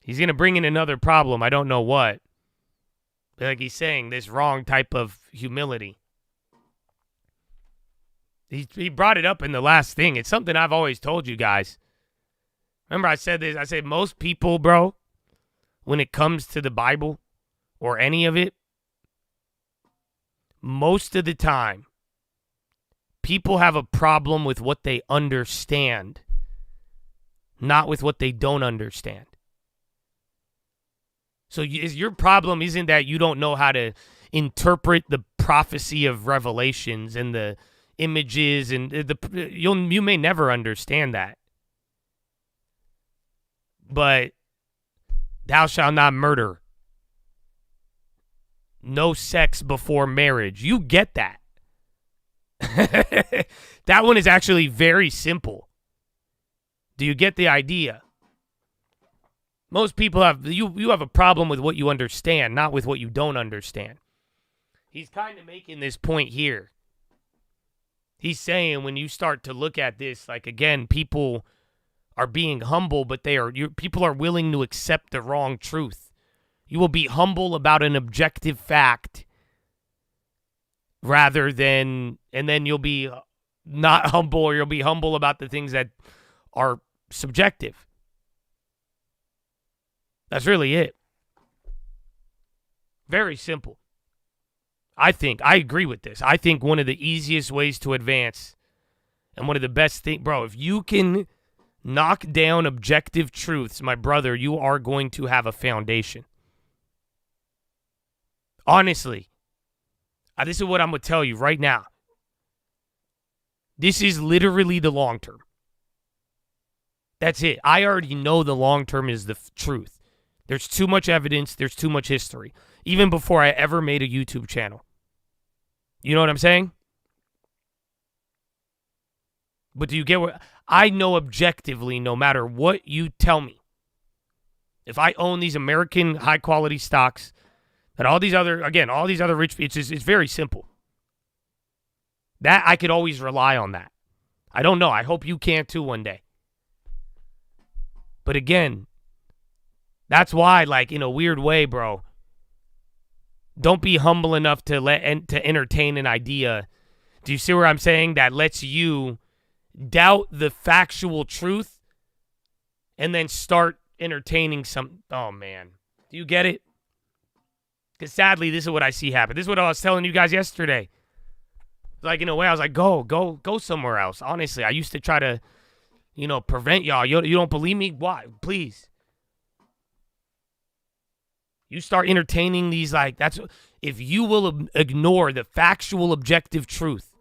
Speaker 1: He's going to bring in another problem. I don't know what. But like he's saying, this wrong type of humility. He brought it up in the last thing. It's something I've always told you guys. Remember I said this. I said most people, bro, when it comes to the Bible or any of it, most of the time, people have a problem with what they understand, not with what they don't understand. So your problem isn't that you don't know how to interpret the prophecy of Revelations and the images, and you may never understand that. But thou shalt not murder. No sex before marriage. You get that. That one is actually very simple. Do you get the idea? Most people have you have a problem with what you understand, not with what you don't understand. He's kind of making this point here. He's saying when you start to look at this, like again, people are being humble, but people are willing to accept the wrong truth. You will be humble about an objective fact rather than, and then you'll be not humble, or you'll be humble about the things that are subjective. That's really it. Very simple. I agree with this. I think one of the easiest ways to advance and one of the best things, bro, if you can knock down objective truths, my brother, you are going to have a foundation. Honestly, this is what I'm going to tell you right now. This is literally the long term. That's it. I already know the long term is the truth. There's too much evidence. There's too much history. Even before I ever made a YouTube channel. You know what I'm saying? But do you get what? I know objectively, no matter what you tell me, if I own these American high-quality stocks, and all these other rich, it's very simple. That I could always rely on that. I don't know. I hope you can too one day. But again, that's why, like, in a weird way, bro, don't be humble enough to entertain an idea. Do you see where I'm saying? That lets you doubt the factual truth and then start entertaining some. Oh, man. Do you get it? Because sadly, this is what I see happen. This is what I was telling you guys yesterday. Like, in a way, I was like, go somewhere else. Honestly, I used to try to, prevent y'all. You don't believe me? Why? Please. You start entertaining these, if you will ignore the factual, objective truth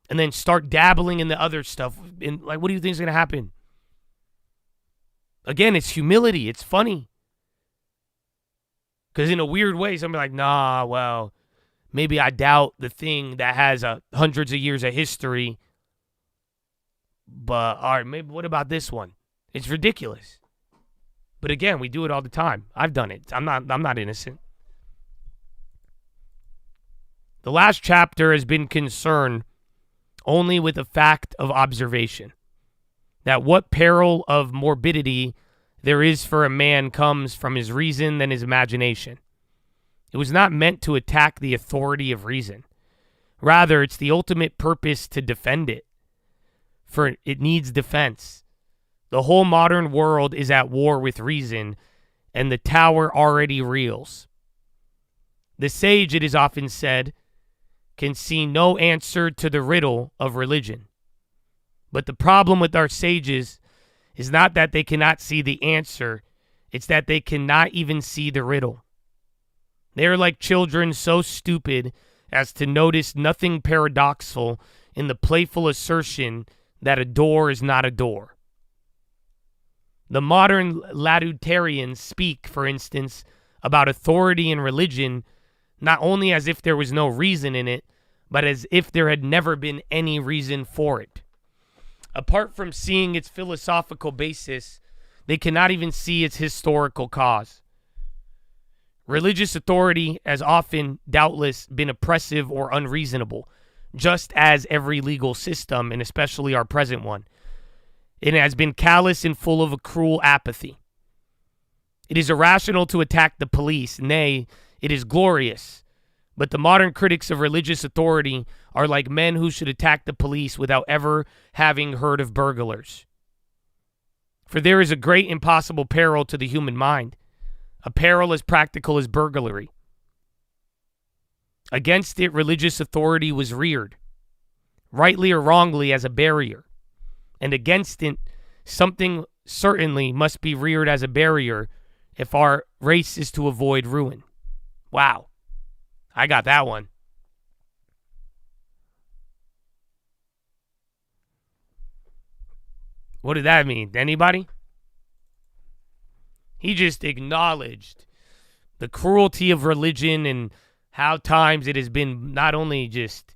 Speaker 1: and then start dabbling in the other stuff, what do you think is going to happen? Again, it's humility. It's funny. Because in a weird way, somebody's like, nah, well, maybe I doubt the thing that has hundreds of years of history. But, all right, maybe what about this one? It's ridiculous. But again, we do it all the time. I've done it. I'm not innocent. The last chapter has been concerned only with the fact of observation. That what peril of morbidity there is for a man comes from his reason than his imagination. It was not meant to attack the authority of reason. Rather, it's the ultimate purpose to defend it. For it needs defense. The whole modern world is at war with reason, and the tower already reels. The sage, it is often said, can see no answer to the riddle of religion. But the problem with our sages is not that they cannot see the answer, it's that they cannot even see the riddle. They are like children so stupid as to notice nothing paradoxical in the playful assertion that a door is not a door. The modern Latitudinarians speak, for instance, about authority in religion not only as if there was no reason in it, but as if there had never been any reason for it. Apart from seeing its philosophical basis, they cannot even see its historical cause. Religious authority has often, doubtless, been oppressive or unreasonable, just as every legal system, and especially our present one. It has been callous and full of a cruel apathy. It is irrational to attack the police, nay, it is glorious. But the modern critics of religious authority are like men who should attack the police without ever having heard of burglars. For there is a great impossible peril to the human mind, a peril as practical as burglary. Against it, religious authority was reared, rightly or wrongly, as a barrier. And against it, something certainly must be reared as a barrier if our race is to avoid ruin. Wow. I got that one. What did that mean? Anybody? He just acknowledged the cruelty of religion and how times it has been not only just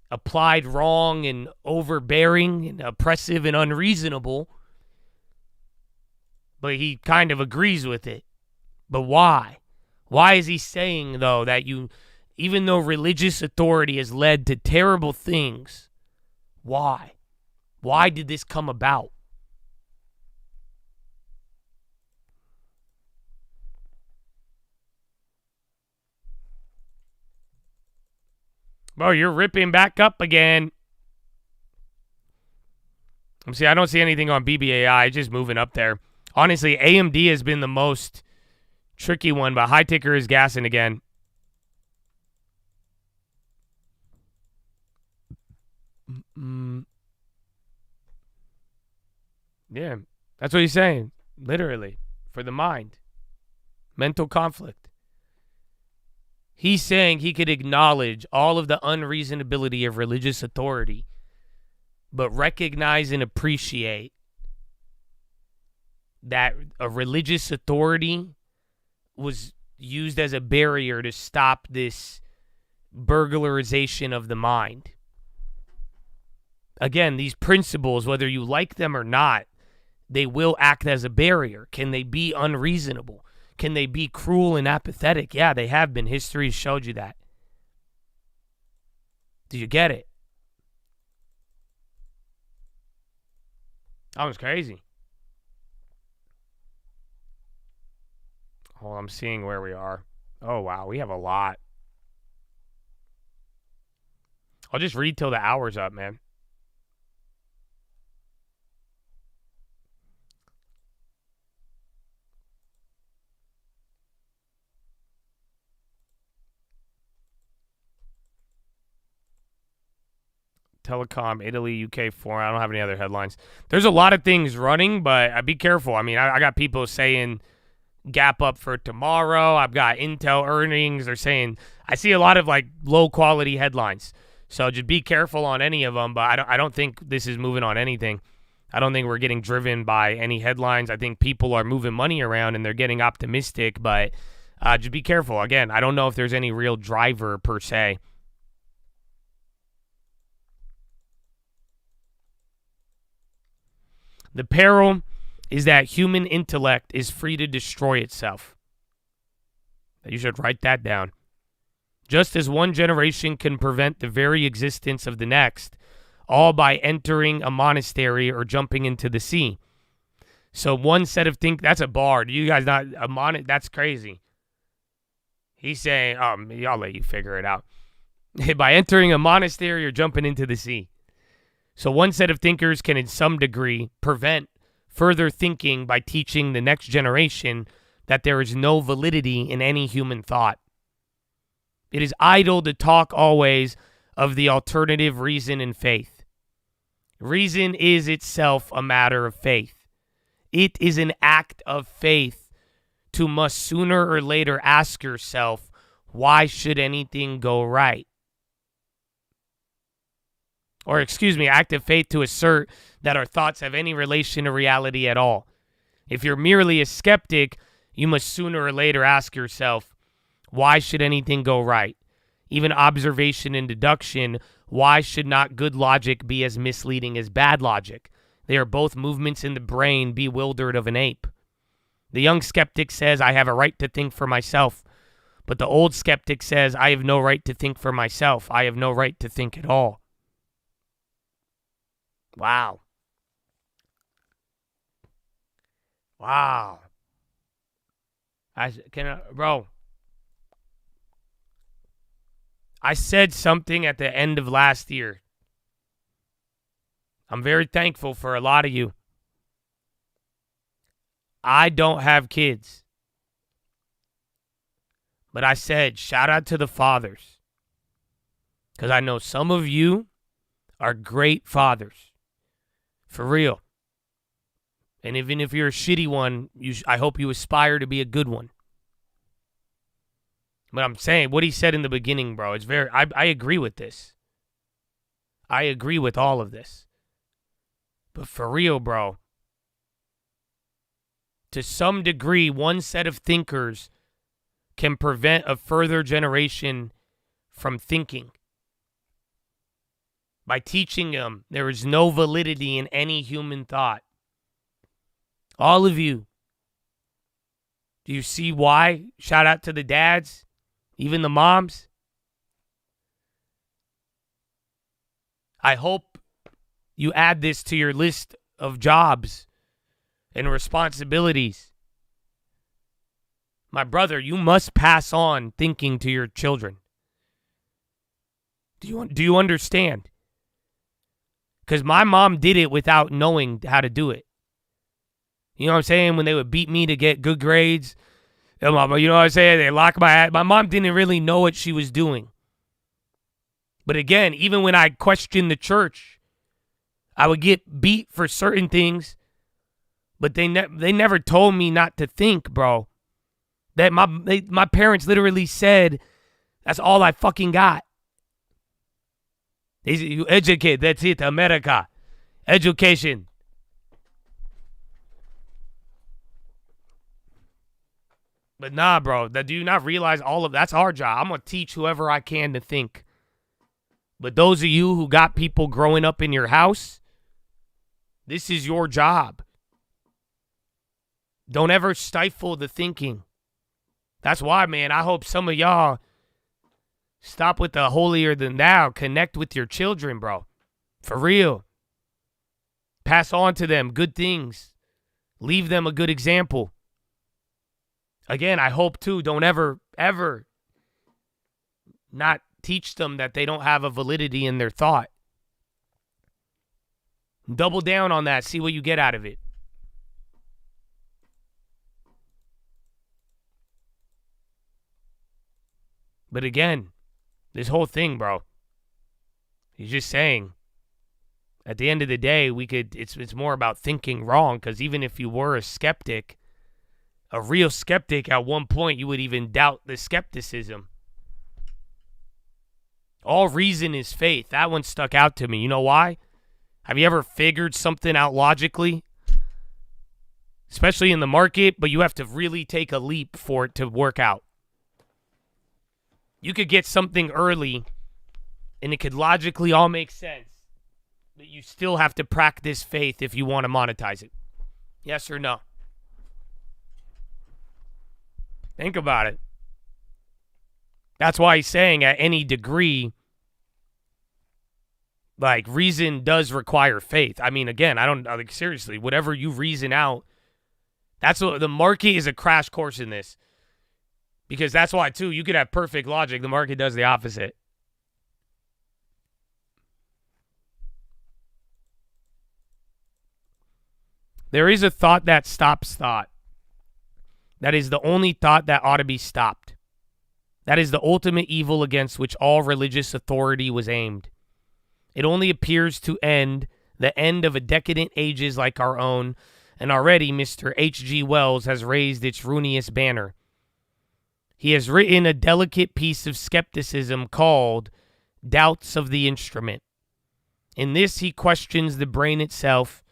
Speaker 1: applied wrong and overbearing and oppressive and unreasonable, but he kind of agrees with it. But why? Why is he saying, though, that even though religious authority has led to terrible things, why? Why did this come about? Bro, you're ripping back up again. See, I don't see anything on BBAI. It's just moving up there. Honestly, AMD has been the most tricky one, but high ticker is gassing again. Yeah, that's what he's saying. Literally, for the mind. Mental conflict. He's saying he could acknowledge all of the unreasonability of religious authority, but recognize and appreciate that a religious authority was used as a barrier to stop this burglarization of the mind. Again, these principles, whether you like them or not, they will act as a barrier. Can they be unreasonable? Can they be cruel and apathetic? Yeah, they have been. History has showed you that. Do you get it? That was crazy. Oh, I'm seeing where we are. Oh, wow. We have a lot. I'll just read till the hour's up, man. Telecom, Italy, UK, foreign. I don't have any other headlines. There's a lot of things running, but be careful. I mean, I got people saying gap up for tomorrow. I've got Intel earnings. They're saying I see a lot of like low quality headlines. So just be careful on any of them. But I don't think this is moving on anything. I don't think we're getting driven by any headlines. I think people are moving money around and they're getting optimistic. But just be careful. Again, I don't know if there's any real driver per se. The peril is that human intellect is free to destroy itself. You should write that down. Just as one generation can prevent the very existence of the next, all by entering a monastery or jumping into the sea. So one set of that's a bar. Do you guys not, that's crazy. He's saying, I'll let you figure it out. By entering a monastery or jumping into the sea. So one set of thinkers can, in some degree, prevent further thinking by teaching the next generation that there is no validity in any human thought. It is idle to talk always of the alternative reason and faith. Reason is itself a matter of faith. It is an act of faith to must sooner or later ask yourself, why should anything go right? Or, act of faith to assert that our thoughts have any relation to reality at all. If you're merely a skeptic, you must sooner or later ask yourself, why should anything go right? Even observation and deduction, why should not good logic be as misleading as bad logic? They are both movements in the brain bewildered of an ape. The young skeptic says, I have a right to think for myself. But the old skeptic says, I have no right to think for myself. I have no right to think at all. Wow. Wow. Bro. I said something at the end of last year. I'm very thankful for a lot of you. I don't have kids. But I said, shout out to the fathers. Because I know some of you are great fathers. For real. And even if you're a shitty one, I hope you aspire to be a good one. But I'm saying, what he said in the beginning, bro, it's I agree with this. I agree with all of this. But for real, bro, to some degree, one set of thinkers can prevent a further generation from thinking. By teaching them there is no validity in any human thought. All of you. Do you see why? Shout out to the dads, even the moms. I hope you add this to your list of jobs and responsibilities. My brother, you must pass on thinking to your children. Do you understand? Because my mom did it without knowing how to do it. You know what I'm saying? When they would beat me to get good grades. You know what I'm saying? They lock my ass. My mom didn't really know what she was doing. But again, even when I questioned the church, I would get beat for certain things. But they never told me not to think, bro. That my parents literally said, that's all I fucking got. They said, you educate, that's it, America. Education. But nah, bro, do you not realize that's our job? I'm going to teach whoever I can to think. But those of you who got people growing up in your house, this is your job. Don't ever stifle the thinking. That's why, man, I hope some of y'all stop with the holier than thou. Connect with your children, bro. For real. Pass on to them good things. Leave them a good example. Again, I hope, too, don't ever not teach them that they don't have a validity in their thought. Double down on that. See what you get out of it. But again, this whole thing, bro, he's just saying, At the end of the day, it's more about thinking wrong, because even if you were a skeptic, a real skeptic, at one point you would even doubt the skepticism. All reason is faith. That one stuck out to me. You know why? Have you ever figured something out logically? Especially in the market, but you have to really take a leap for it to work out. You could get something early, and it could logically all make sense, but you still have to practice faith if you want to monetize it. Yes or no? Think about it. That's why he's saying at any degree, like, reason does require faith. I mean, again, seriously, whatever you reason out, that's what the market is, a crash course in this. Because that's why, too, you could have perfect logic. The market does the opposite. There is a thought that stops thought. That is the only thought that ought to be stopped. That is the ultimate evil against which all religious authority was aimed. It only appears to end the end of a decadent ages like our own, and already Mr. H.G. Wells has raised its ruinous banner. He has written a delicate piece of skepticism called Doubts of the Instrument. In this, he questions the brain itself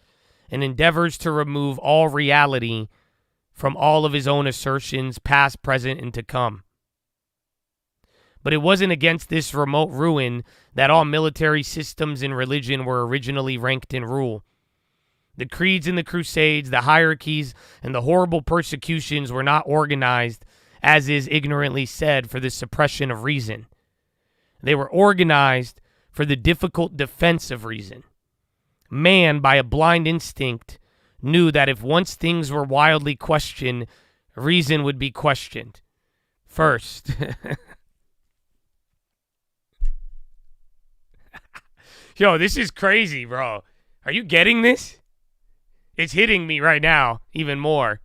Speaker 1: and endeavors to remove all reality from all of his own assertions, past, present, and to come. But it wasn't against this remote ruin that all military systems in religion were originally ranked in rule. The creeds and the crusades, the hierarchies, and the horrible persecutions were not organized, as is ignorantly said, for the suppression of reason. They were organized for the difficult defense of reason. Man, by a blind instinct, knew that if once things were wildly questioned, reason would be questioned first. Yo, this is crazy, bro. Are you getting this? It's hitting me right now even more.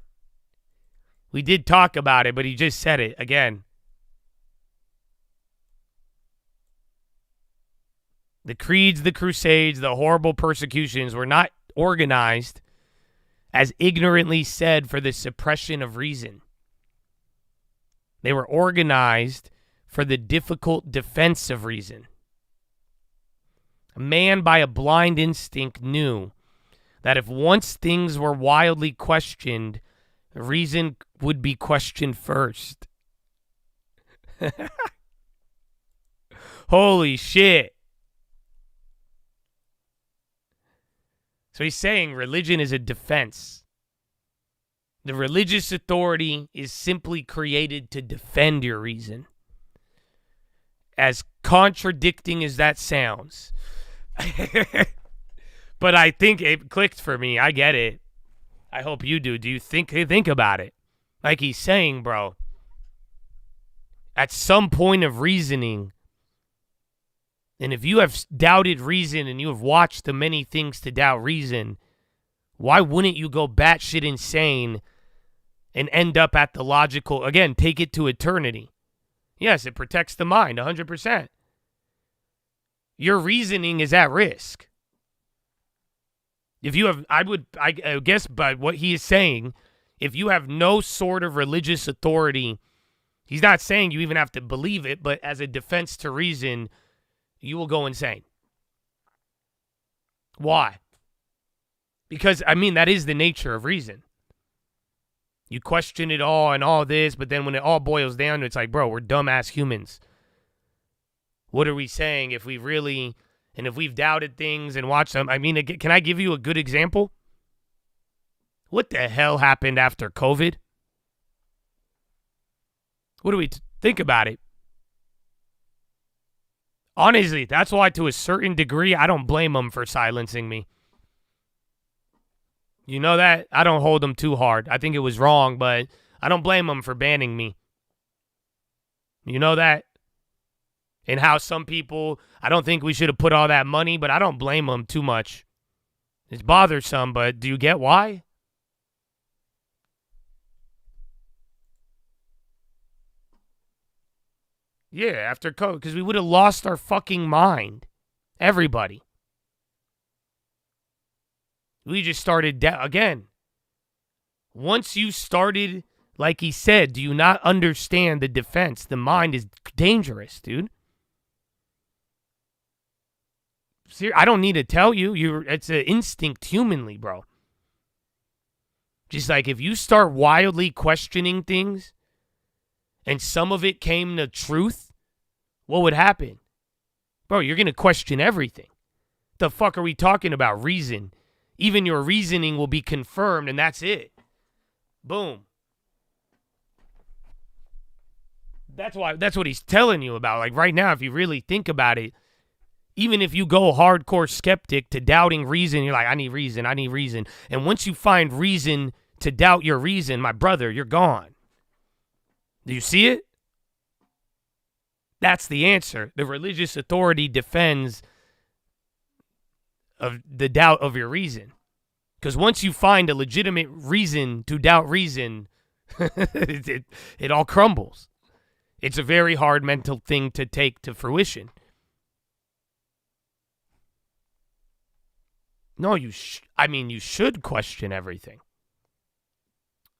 Speaker 1: We did talk about it, but he just said it again. The creeds, the crusades, the horrible persecutions were not organized, as ignorantly said, for the suppression of reason. They were organized for the difficult defense of reason. A man by a blind instinct knew that if once things were wildly questioned, reason would be questioned first. Holy shit. So he's saying religion is a defense. The religious authority is simply created to defend your reason. As contradicting as that sounds. But I think it clicked for me. I get it. I hope you do. Do you think about it? Like he's saying, bro, at some point of reasoning, and if you have doubted reason and you have watched the many things to doubt reason, why wouldn't you go batshit insane and end up at the logical, again, take it to eternity? Yes, it protects the mind, 100%. Your reasoning is at risk. If you have, I guess by what he is saying, if you have no sort of religious authority, he's not saying you even have to believe it, but as a defense to reason, you will go insane. Why? Because, I mean, that is the nature of reason. You question it all and all this, but then when it all boils down, it's like, bro, we're dumbass humans. What are we saying if we really, and if we've doubted things and watched them? I mean, can I give you a good example? What the hell happened after COVID? What do we think about it? Honestly, that's why to a certain degree, I don't blame them for silencing me. You know that? I don't hold them too hard. I think it was wrong, but I don't blame them for banning me. You know that? And how some people, I don't think we should have put all that money, but I don't blame them too much. It's bothersome, but do you get why? Yeah, after COVID, because we would have lost our fucking mind. Everybody. We just started again. Once you started, like he said, do you not understand the defense? The mind is dangerous, dude. I don't need to tell you. It's an instinct humanly, bro. Just like if you start wildly questioning things and some of it came to truth, what would happen? Bro, you're going to question everything. The fuck are we talking about? Reason. Even your reasoning will be confirmed, and that's it. Boom. That's what he's telling you about. Like right now, if you really think about it, even if you go hardcore skeptic to doubting reason, you're like, I need reason. And once you find reason to doubt your reason, my brother, you're gone. Do you see it? That's the answer. The religious authority defends of the doubt of your reason. Because once you find a legitimate reason to doubt reason, it all crumbles. It's a very hard mental thing to take to fruition. No, you should question everything.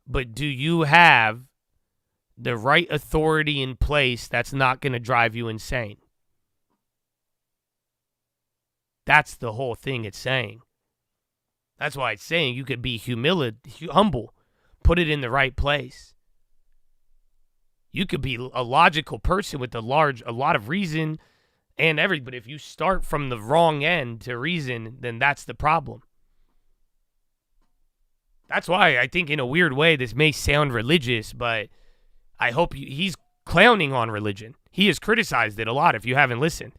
Speaker 1: But do you have the right authority in place that's not going to drive you insane? That's the whole thing it's saying. That's why it's saying you could be humble, put it in the right place. You could be a logical person with a lot of reason and everything, but if you start from the wrong end to reason, then that's the problem. That's why I think in a weird way this may sound religious, but I hope he's clowning on religion. He has criticized it a lot if you haven't listened.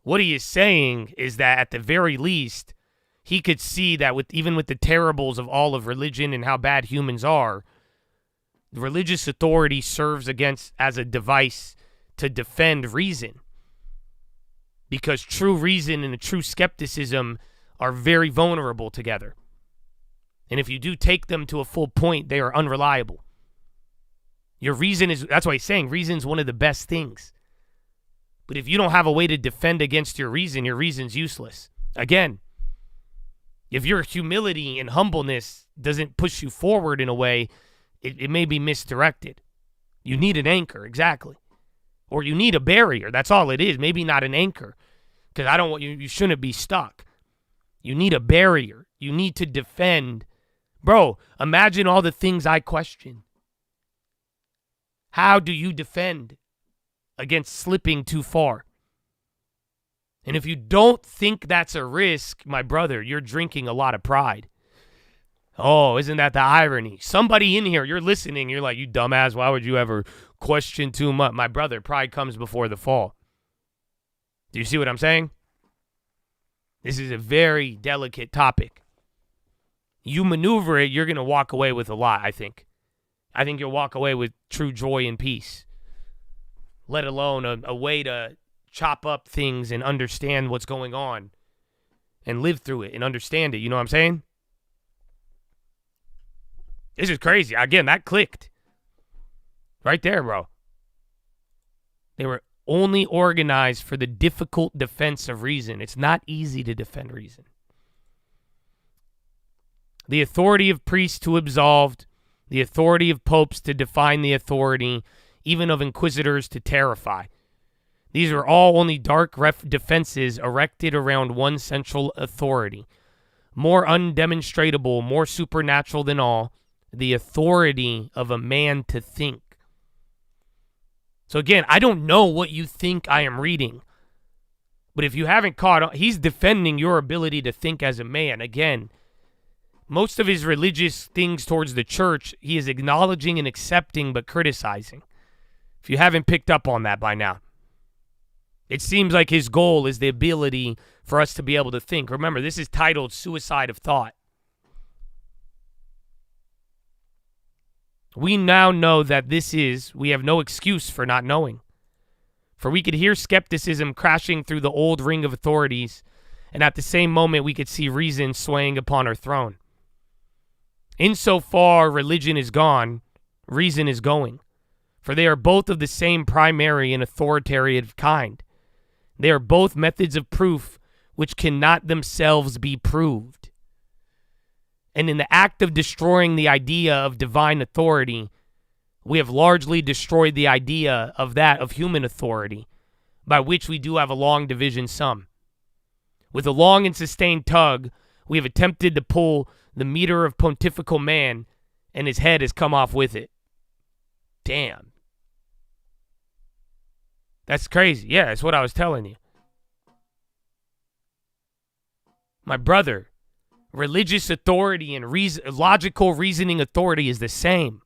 Speaker 1: What he is saying is that at the very least, he could see that even with the terribles of all of religion and how bad humans are, religious authority serves as a device to defend reason. Because true reason and a true skepticism are very vulnerable together. And if you do take them to a full point, they are unreliable. Your reason that's why he's saying reason's one of the best things. But if you don't have a way to defend against your reason's useless. Again, if your humility and humbleness doesn't push you forward in a way, it may be misdirected. You need an anchor, exactly. Or you need a barrier. That's all it is. Maybe not an anchor. Because I don't want you shouldn't be stuck. You need a barrier. You need to defend. Bro, imagine all the things I question. How do you defend against slipping too far? And if you don't think that's a risk, my brother, you're drinking a lot of pride. Oh, isn't that the irony? Somebody in here, you're listening, you're like, you dumbass, why would you ever question too much? My brother, pride comes before the fall. Do you see what I'm saying? This is a very delicate topic. You maneuver it, you're going to walk away with a lot, I think. I think you'll walk away with true joy and peace. Let alone a way to chop up things and understand what's going on and live through it and understand it. You know what I'm saying? This is crazy. Again, that clicked. Right there, bro. They were only organized for the difficult defense of reason. It's not easy to defend reason. The authority of priests to absolve, the authority of popes to define the authority, even of inquisitors to terrify. These are all only dark defenses erected around one central authority. More undemonstratable, more supernatural than all, the authority of a man to think. So again, I don't know what you think I am reading. But if you haven't caught on, he's defending your ability to think as a man. Again, most of his religious things towards the church, he is acknowledging and accepting but criticizing. If you haven't picked up on that by now. It seems like his goal is the ability for us to be able to think. Remember, this is titled Suicide of Thought. We now know that we have no excuse for not knowing. For we could hear skepticism crashing through the old ring of authorities, and at the same moment we could see reason swaying upon her throne. Insofar religion is gone, reason is going. For they are both of the same primary and authoritarian kind. They are both methods of proof which cannot themselves be proved. And in the act of destroying the idea of divine authority, we have largely destroyed the idea of that of human authority, by which we do have a long division sum. With a long and sustained tug, we have attempted to pull the meter of pontifical man, and his head has come off with it. Damn. That's crazy. Yeah, that's what I was telling you. My brother, religious authority and logical reasoning authority is the same.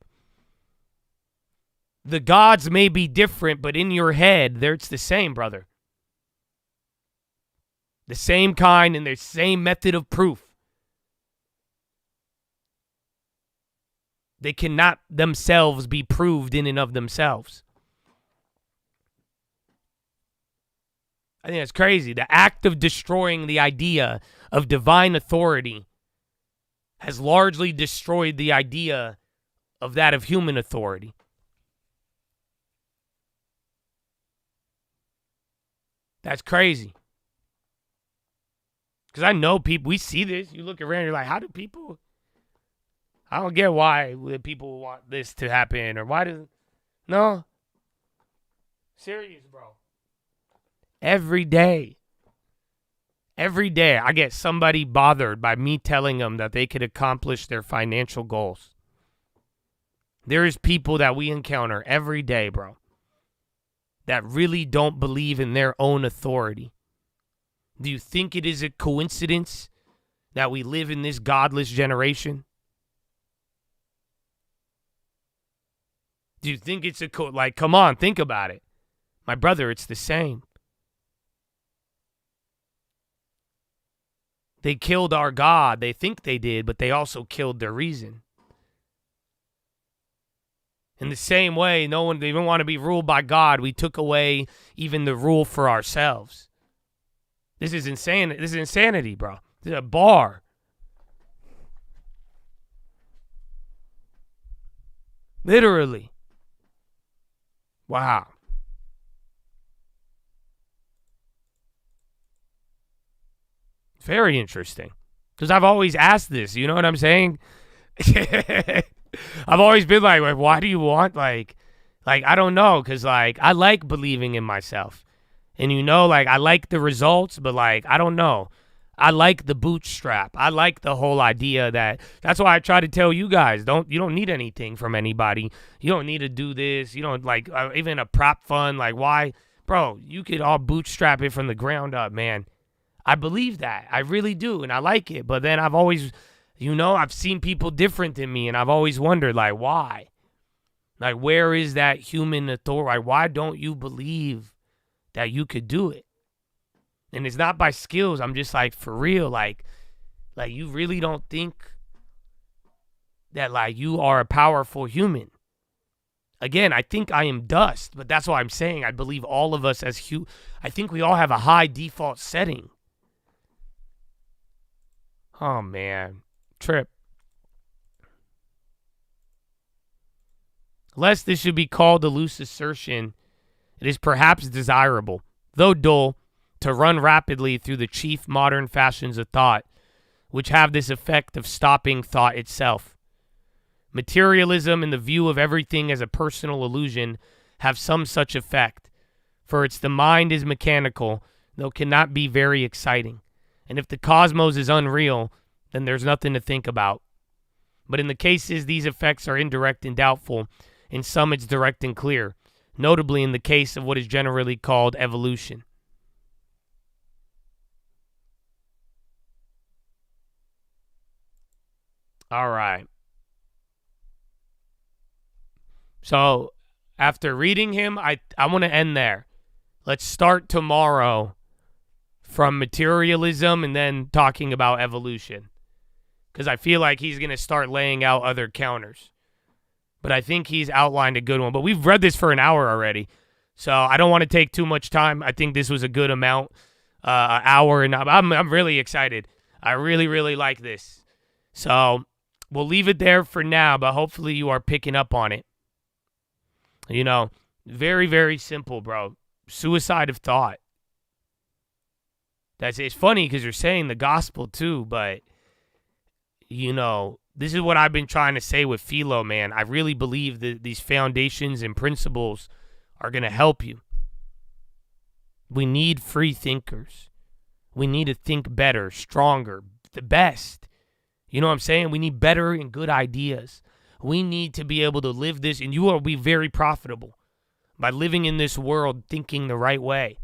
Speaker 1: The gods may be different, but in your head, it's the same, brother. The same kind and the same method of proof. They cannot themselves be proved in and of themselves. I think that's crazy. The act of destroying the idea of divine authority has largely destroyed the idea of that of human authority. That's crazy. Because I know people, we see this. You look around, you're like, how do people... I don't get why people want this to happen or why does... No. Serious, bro. Every day I get somebody bothered by me telling them that they could accomplish their financial goals. There's people that we encounter every day, bro, that really don't believe in their own authority. Do you think it is a coincidence that we live in this godless generation? Do you think it's come on, think about it. My brother, it's the same. They killed our God. They think they did, but they also killed their reason. In the same way, no one, they don't want to be ruled by God. We took away even the rule for ourselves. This is insane. This is insanity, bro. This is a bar. Literally. Wow. Very interesting. Because I've always asked this, you know what I'm saying? I've always been like, why do you want, I don't know, because, I like believing in myself. And, I like the results, but, I don't know. I like the bootstrap. I like the whole idea that's why I try to tell you guys, you don't need anything from anybody. You don't need to do this. You don't, even a prop fund, why? Bro, you could all bootstrap it from the ground up, man. I believe that. I really do, and I like it. But then I've always, I've seen people different than me, and I've always wondered, why? Where is that human authority? Why don't you believe that you could do it? And it's not by skills. I'm just for real, you really don't think that, you are a powerful human. Again, I think I am dust, but that's why I'm saying I believe all of us I think we all have a high default setting. Oh, man. Trip. Lest this should be called a loose assertion, it is perhaps desirable, though dull, to run rapidly through the chief modern fashions of thought, which have this effect of stopping thought itself. Materialism and the view of everything as a personal illusion have some such effect, for the mind is mechanical, though cannot be very exciting. And if the cosmos is unreal, then there's nothing to think about. But in the cases these effects are indirect and doubtful, in some it's direct and clear, notably in the case of what is generally called evolution. All right. So, after reading him, I want to end there. Let's start tomorrow from materialism and then talking about evolution. Because I feel like he's going to start laying out other counters. But I think he's outlined a good one. But we've read this for an hour already. So I don't want to take too much time. I think this was a good amount. An hour. And I'm really excited. I really, really like this. So we'll leave it there for now. But hopefully you are picking up on it. Very, very simple, bro. Suicide of thought. It's funny because you're saying the gospel too, but this is what I've been trying to say with Philo, man. I really believe that these foundations and principles are going to help you. We need free thinkers. We need to think better, stronger, the best. You know what I'm saying? We need better and good ideas. We need to be able to live this, and you will be very profitable by living in this world thinking the right way.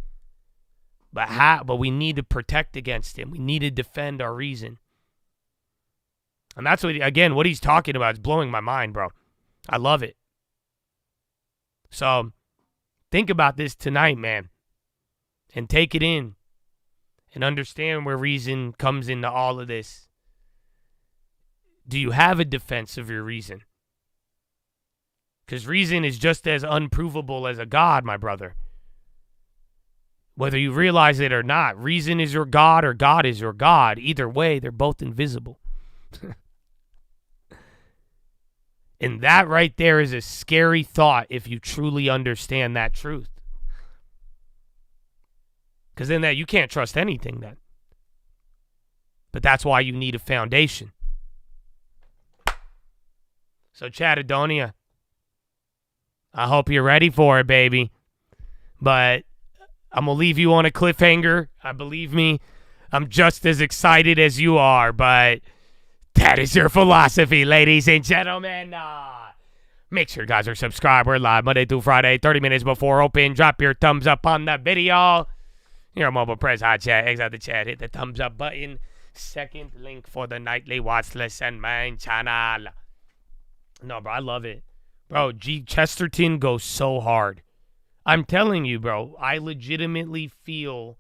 Speaker 1: But we need to protect against him. We need to defend our reason. And that's what he's talking about is blowing my mind, bro. I love it. So think about this tonight, man, and take it in and understand where reason comes into all of this. Do you have a defense of your reason? Because reason is just as unprovable as a god, my brother. Whether you realize it or not, reason is your god or God is your god. Either way, they're both invisible. And that right there is a scary thought if you truly understand that truth. Because then you can't trust anything then. But that's why you need a foundation. So Chattadonia, I hope you're ready for it, baby. But I'm going to leave you on a cliffhanger. Believe me, I'm just as excited as you are, but that is your philosophy, ladies and gentlemen. Make sure you guys are subscribed. We're live Monday through Friday, 30 minutes before open. Drop your thumbs up on the video. Your mobile press hot chat, exit the chat, hit the thumbs up button. Second link for the nightly watch list and main channel. No, bro, I love it. Bro, G. Chesterton goes so hard. I'm telling you, bro, I legitimately feel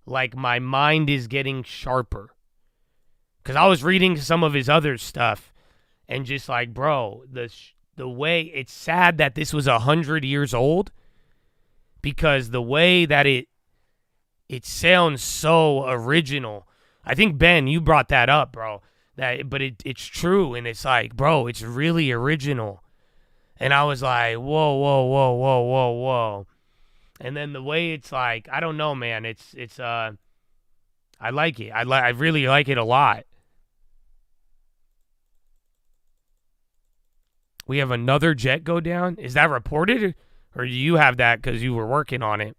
Speaker 1: like my mind is getting sharper. Because I was reading some of his other stuff and just like, bro, the way, it's sad that this was 100 years old because the way that it sounds so original. I think, Ben, you brought that up, bro. But it's true, and it's like, bro, it's really original. And I was like, whoa, whoa, whoa, whoa, whoa, whoa. And then the way it's like, I don't know, man. I like it. I really like it a lot. We have another jet go down. Is that reported? Or do you have that because you were working on it?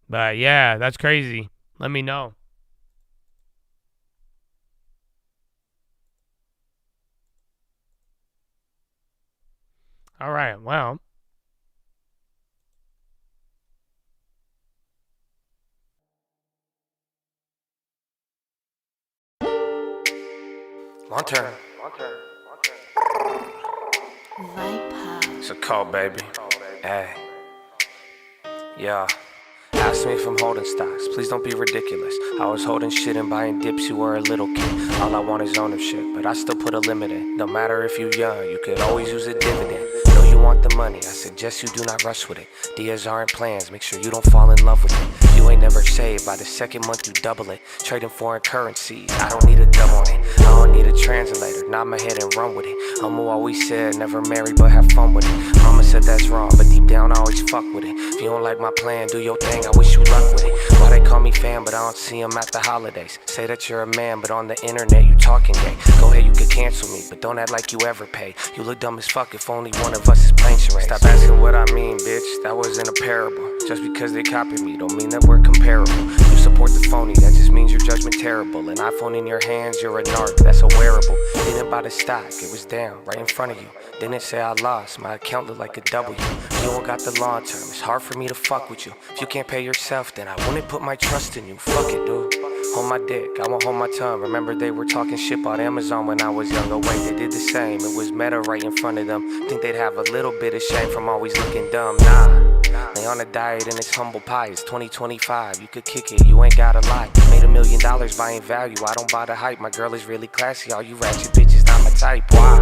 Speaker 1: But yeah, that's crazy. Let me know. All right, well. Long term. It's a call, baby. Hey. Yeah. Ask me if I'm holding stocks. Please don't be ridiculous. I was holding shit and buying dips. You were a little kid. All I want is ownership, but I still put a limit in. No matter if you're young, you could always use a dividend. Know you want the money. I suggest you do not rush with it. Dias aren't plans. Make sure you don't fall in love with it. You ain't never saved. By the second month, you double it. Trading foreign currencies. I don't need a dumb on it. I don't need a translator. Nod my head and run with it. Mama always said, never marry, but have fun with it. Mama said that's wrong, but deep down I always fuck with it. If you don't like my plan, do your thing. I wish you luck with it. Why they call me fan, but I don't see them at the holidays. Say that you're a man, but on the internet you talking gay. Go ahead, you could cancel me, but don't act like you ever paid. You look dumb as fuck if only one of us is playing charades. Stop asking what I mean, bitch. That wasn't a parable. Just because they copied me don't mean that we're comparable. You support the phony, that just means your judgment terrible. An iPhone in your hands, you're a narc, that's a wearable. Didn't buy the stock, it was down, right in front of you. Didn't say I lost, my account looked like a W. You don't got the long term, it's hard for me to fuck with you. If you can't pay yourself, then I wouldn't put my trust in you. Fuck it, dude. Hold my dick, I won't hold my tongue. Remember they were talking shit about Amazon when I was young. Oh wait, they did the same, it was Meta right in front of them. Think they'd have a little bit of shame from always looking dumb. Nah, they on a diet and it's humble pie. It's 2025, you could kick it, you ain't gotta lie. Made $1 million buying value, I don't buy the hype. My girl is really classy, all you ratchet bitches not my type. Why?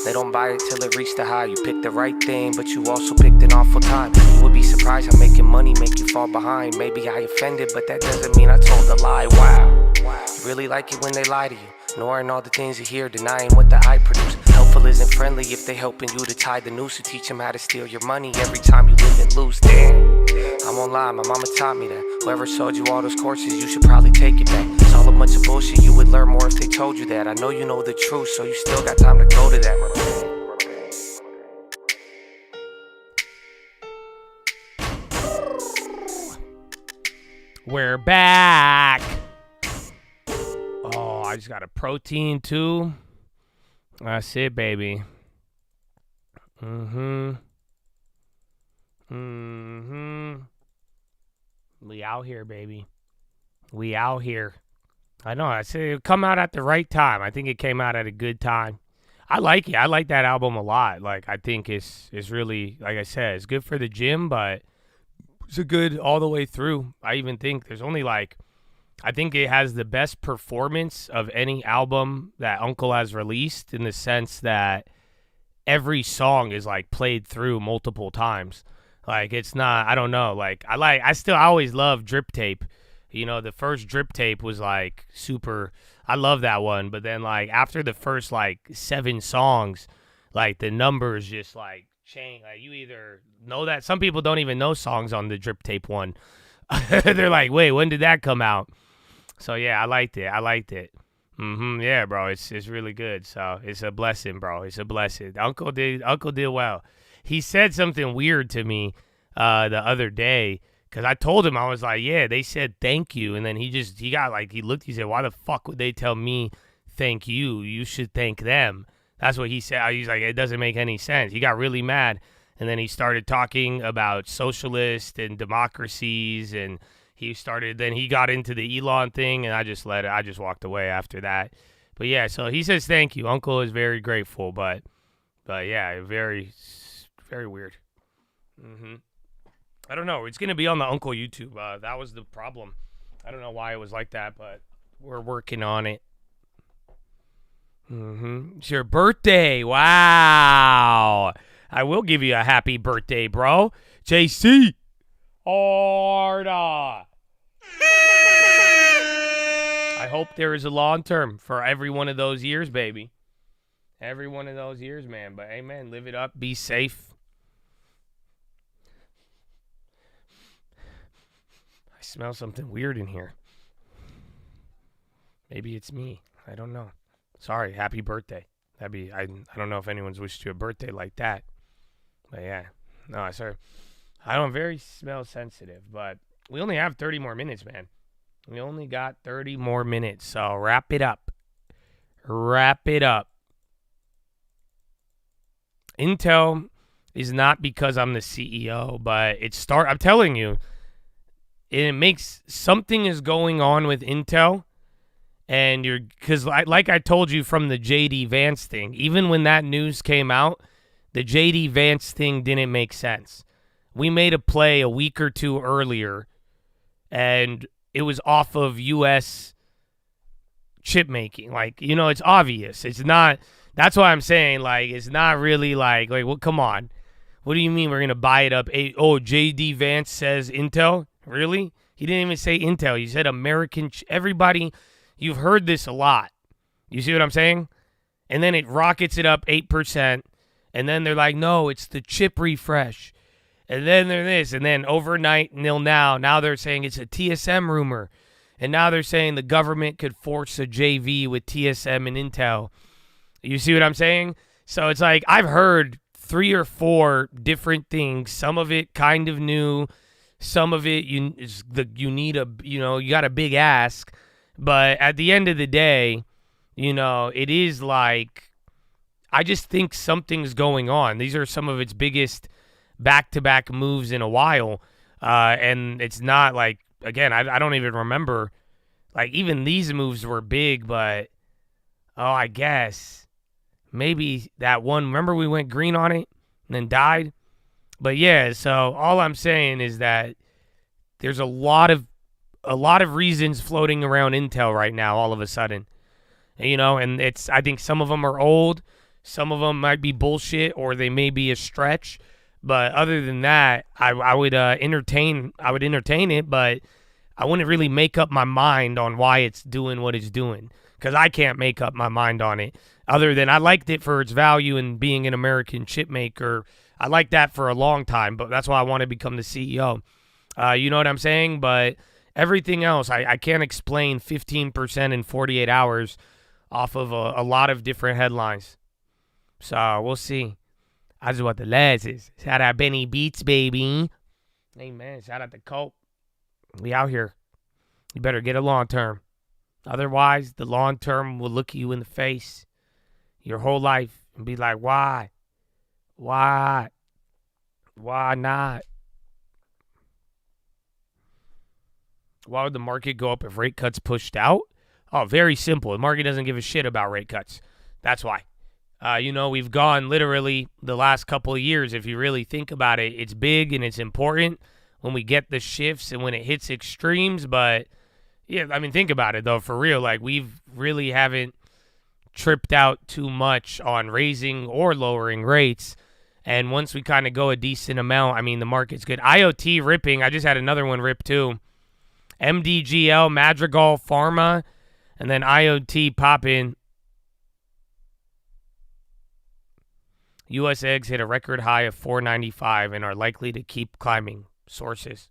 Speaker 1: They don't buy it till it reached the high. You picked the right thing, but you also picked an awful time. You would be surprised how making money make you fall behind. Maybe I offended, but that doesn't mean I told a lie. Wow, you really like it when they lie to you, ignoring all the things you hear, denying what the eye produce. Helpful isn't friendly if they helping you to tie the noose. You teach them how to steal your money every time you live and lose. Damn, I won't lie, my mama taught me that. Whoever sold you all those courses, you should probably take it back. It's all about
Speaker 4: much of bullshit, you would learn more if they told you that. I know you know the truth, so you still got time to go to that, my man.
Speaker 1: We're back. Oh, I just got a protein too. That's it, baby. We out here, baby. We out here. I know. I say it come out at the right time. I think it came out at a good time. I like it. I like that album a lot. Like, I think it's really, like I said, it's good for the gym, but it's a good all the way through. I even think there's only I think it has the best performance of any album that Uncle has released, in the sense that every song is played through multiple times. It's not, I don't know. I always love Drip Tape. You know, the first Drip Tape was super, I love that one. But then after the first 7 songs, the numbers just change. You either know that, some people don't even know songs on the Drip Tape one. They're like, wait, when did that come out? So yeah, I liked it. Yeah, bro, it's really good. So it's a blessing, bro. It's a blessing. Uncle did well. He said something weird to me the other day, because I told him, I was like, yeah, they said thank you, and then he looked, he said, why the fuck would they tell me thank you? You should thank them. That's what he said. He's like, it doesn't make any sense. He got really mad, and then he started talking about socialists and democracies, and then he got into the Elon thing, and I just walked away after that. But yeah, so he says thank you. Uncle is very grateful, but yeah, very, very weird. I don't know. It's going to be on the Uncle YouTube. That was the problem. I don't know why it was like that, but we're working on it. It's your birthday. Wow. I will give you a happy birthday, bro. JC. Orda. I hope there is a long term for every one of those years, baby. Every one of those years, man. But amen. Live it up. Be safe. I smell something weird in here. Maybe it's me. I don't know. Sorry. Happy birthday. I don't know if anyone's wished you a birthday like that. But yeah. No, sorry. I'm very smell sensitive, but we only have 30 more minutes, man. We only got 30 more minutes, so wrap it up. Wrap it up. Intel is not because I'm the CEO, but I'm telling you, it makes something is going on with Intel, and because like I told you from the JD Vance thing, even when that news came out, the JD Vance thing didn't make sense. We made a play a week or two earlier, and it was off of U.S. chip making. It's obvious. It's not. That's why I'm saying, it's not really well, come on. What do you mean we're going to buy it up? J.D. Vance says Intel? Really? He didn't even say Intel. He said American. Everybody, you've heard this a lot. You see what I'm saying? And then it rockets it up 8%, and then they're like, no, it's the chip refresh. And then they're this, and then overnight now they're saying it's a TSM rumor. And now they're saying the government could force a JV with TSM and Intel. You see what I'm saying? So it's I've heard 3 or 4 different things. Some of it kind of new. Some of it you got a big ask. But at the end of the day, it is I just think something's going on. These are some of its biggest back-to-back moves in a while, and it's not again, I don't even remember, even these moves were big, but I guess maybe that one, remember we went green on it and then died? But yeah, so all I'm saying is that there's a lot of reasons floating around Intel right now all of a sudden, and I think some of them are old, some of them might be bullshit, or they may be a stretch. But other than that, I would entertain it, but I wouldn't really make up my mind on why it's doing what it's doing, because I can't make up my mind on it. Other than I liked it for its value in being an American chip maker. I liked that for a long time, but that's why I want to become the CEO. You know what I'm saying? But Everything else, I can't explain 15% in 48 hours off of a lot of different headlines. So we'll see. That's what the lads is. Shout out Benny Beats, baby. Hey, man, shout out to Colt. We out here. You better get a long term. Otherwise, the long term will look you in the face your whole life and be like, why? Why? Why not? Why would the market go up if rate cuts pushed out? Oh, very simple. The market doesn't give a shit about rate cuts. That's why. We've gone literally the last couple of years. If you really think about it, it's big and it's important when we get the shifts and when it hits extremes. But yeah, I mean, think about it though, for real. Like, we've really haven't tripped out too much on raising or lowering rates. And once we kind of go a decent amount, I mean, the market's good. IoT ripping. I just had another one rip too. MDGL, Madrigal, Pharma, and then IoT popping. U.S. eggs hit a record high of $4.95 and are likely to keep climbing. Sources.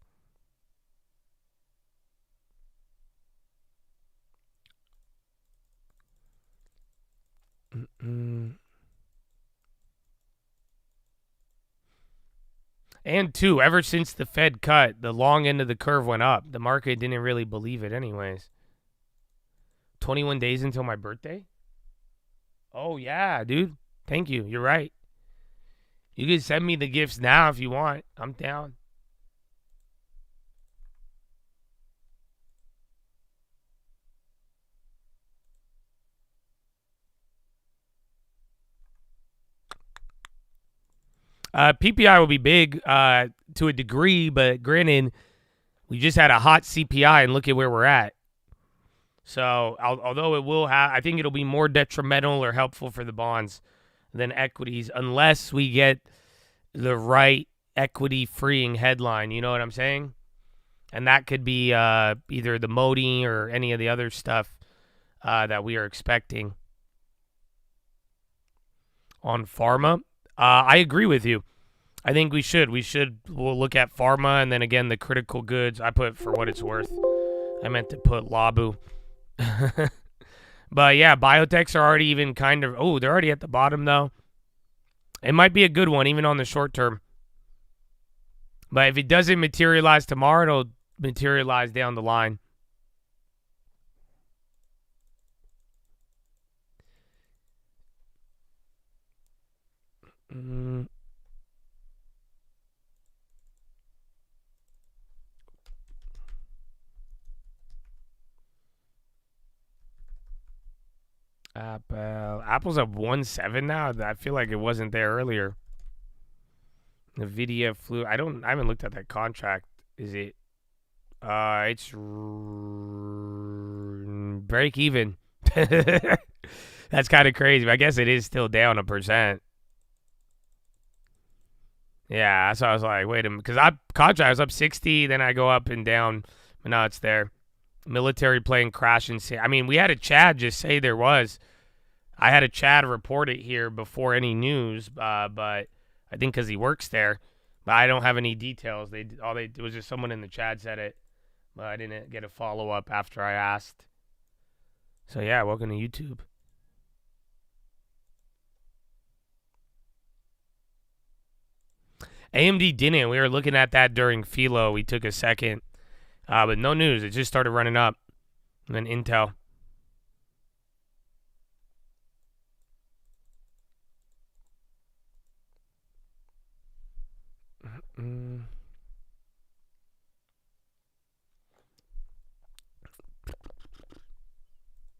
Speaker 1: And two, ever since the Fed cut, the long end of the curve went up. The market didn't really believe it anyways. 21 days until my birthday? Oh, yeah, dude. Thank you. You're right. You can send me the gifts now if you want. I'm down. PPI will be big to a degree, but granted, we just had a hot CPI and look at where we're at. So, although it will have, I think it'll be more detrimental or helpful for the bonds than equities unless we get the right equity freeing headline. You know what I'm saying? And that could be either the Modi or any of the other stuff that we are expecting. On pharma, I agree with you. I think we should. We'll look at pharma and then again the critical goods. I put for what it's worth. I meant to put Labu. But yeah, biotechs are already even kind of, they're already at the bottom though. It might be a good one even on the short term. But if it doesn't materialize tomorrow, it'll materialize down the line. Apple's up 1.7 now. I feel like it wasn't there earlier. Nvidia flew. I haven't looked at that contract. Is it? It's break even. That's kind of crazy. But I guess it is still down 1%. Yeah, so I was like, wait a minute, because contract was up 60, then I go up and down, but now it's there. Military plane crash and I mean, we had a Chad just say there was. I had a Chad report it here before any news, but I think because he works there, but I don't have any details. It was just someone in the Chad said it, but I didn't get a follow up after I asked. So yeah, welcome to YouTube. AMD didn't. We were looking at that during Philo. We took a second. But no news. It just started running up. And then Intel.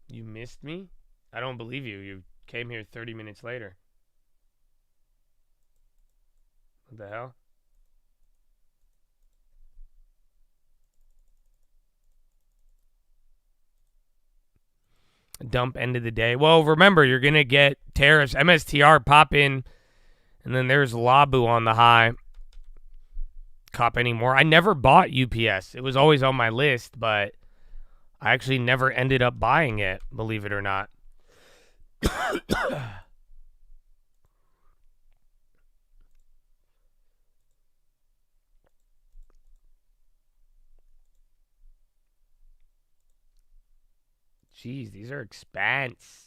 Speaker 1: You missed me? I don't believe you. You came here 30 minutes later. What the hell? Dump end of the day. Well, remember, you're going to get tariffs. MSTR pop in, and then there's Labu on the high. Cop anymore. I never bought UPS. It was always on my list, but I actually never ended up buying it, believe it or not. Jeez, these are expense.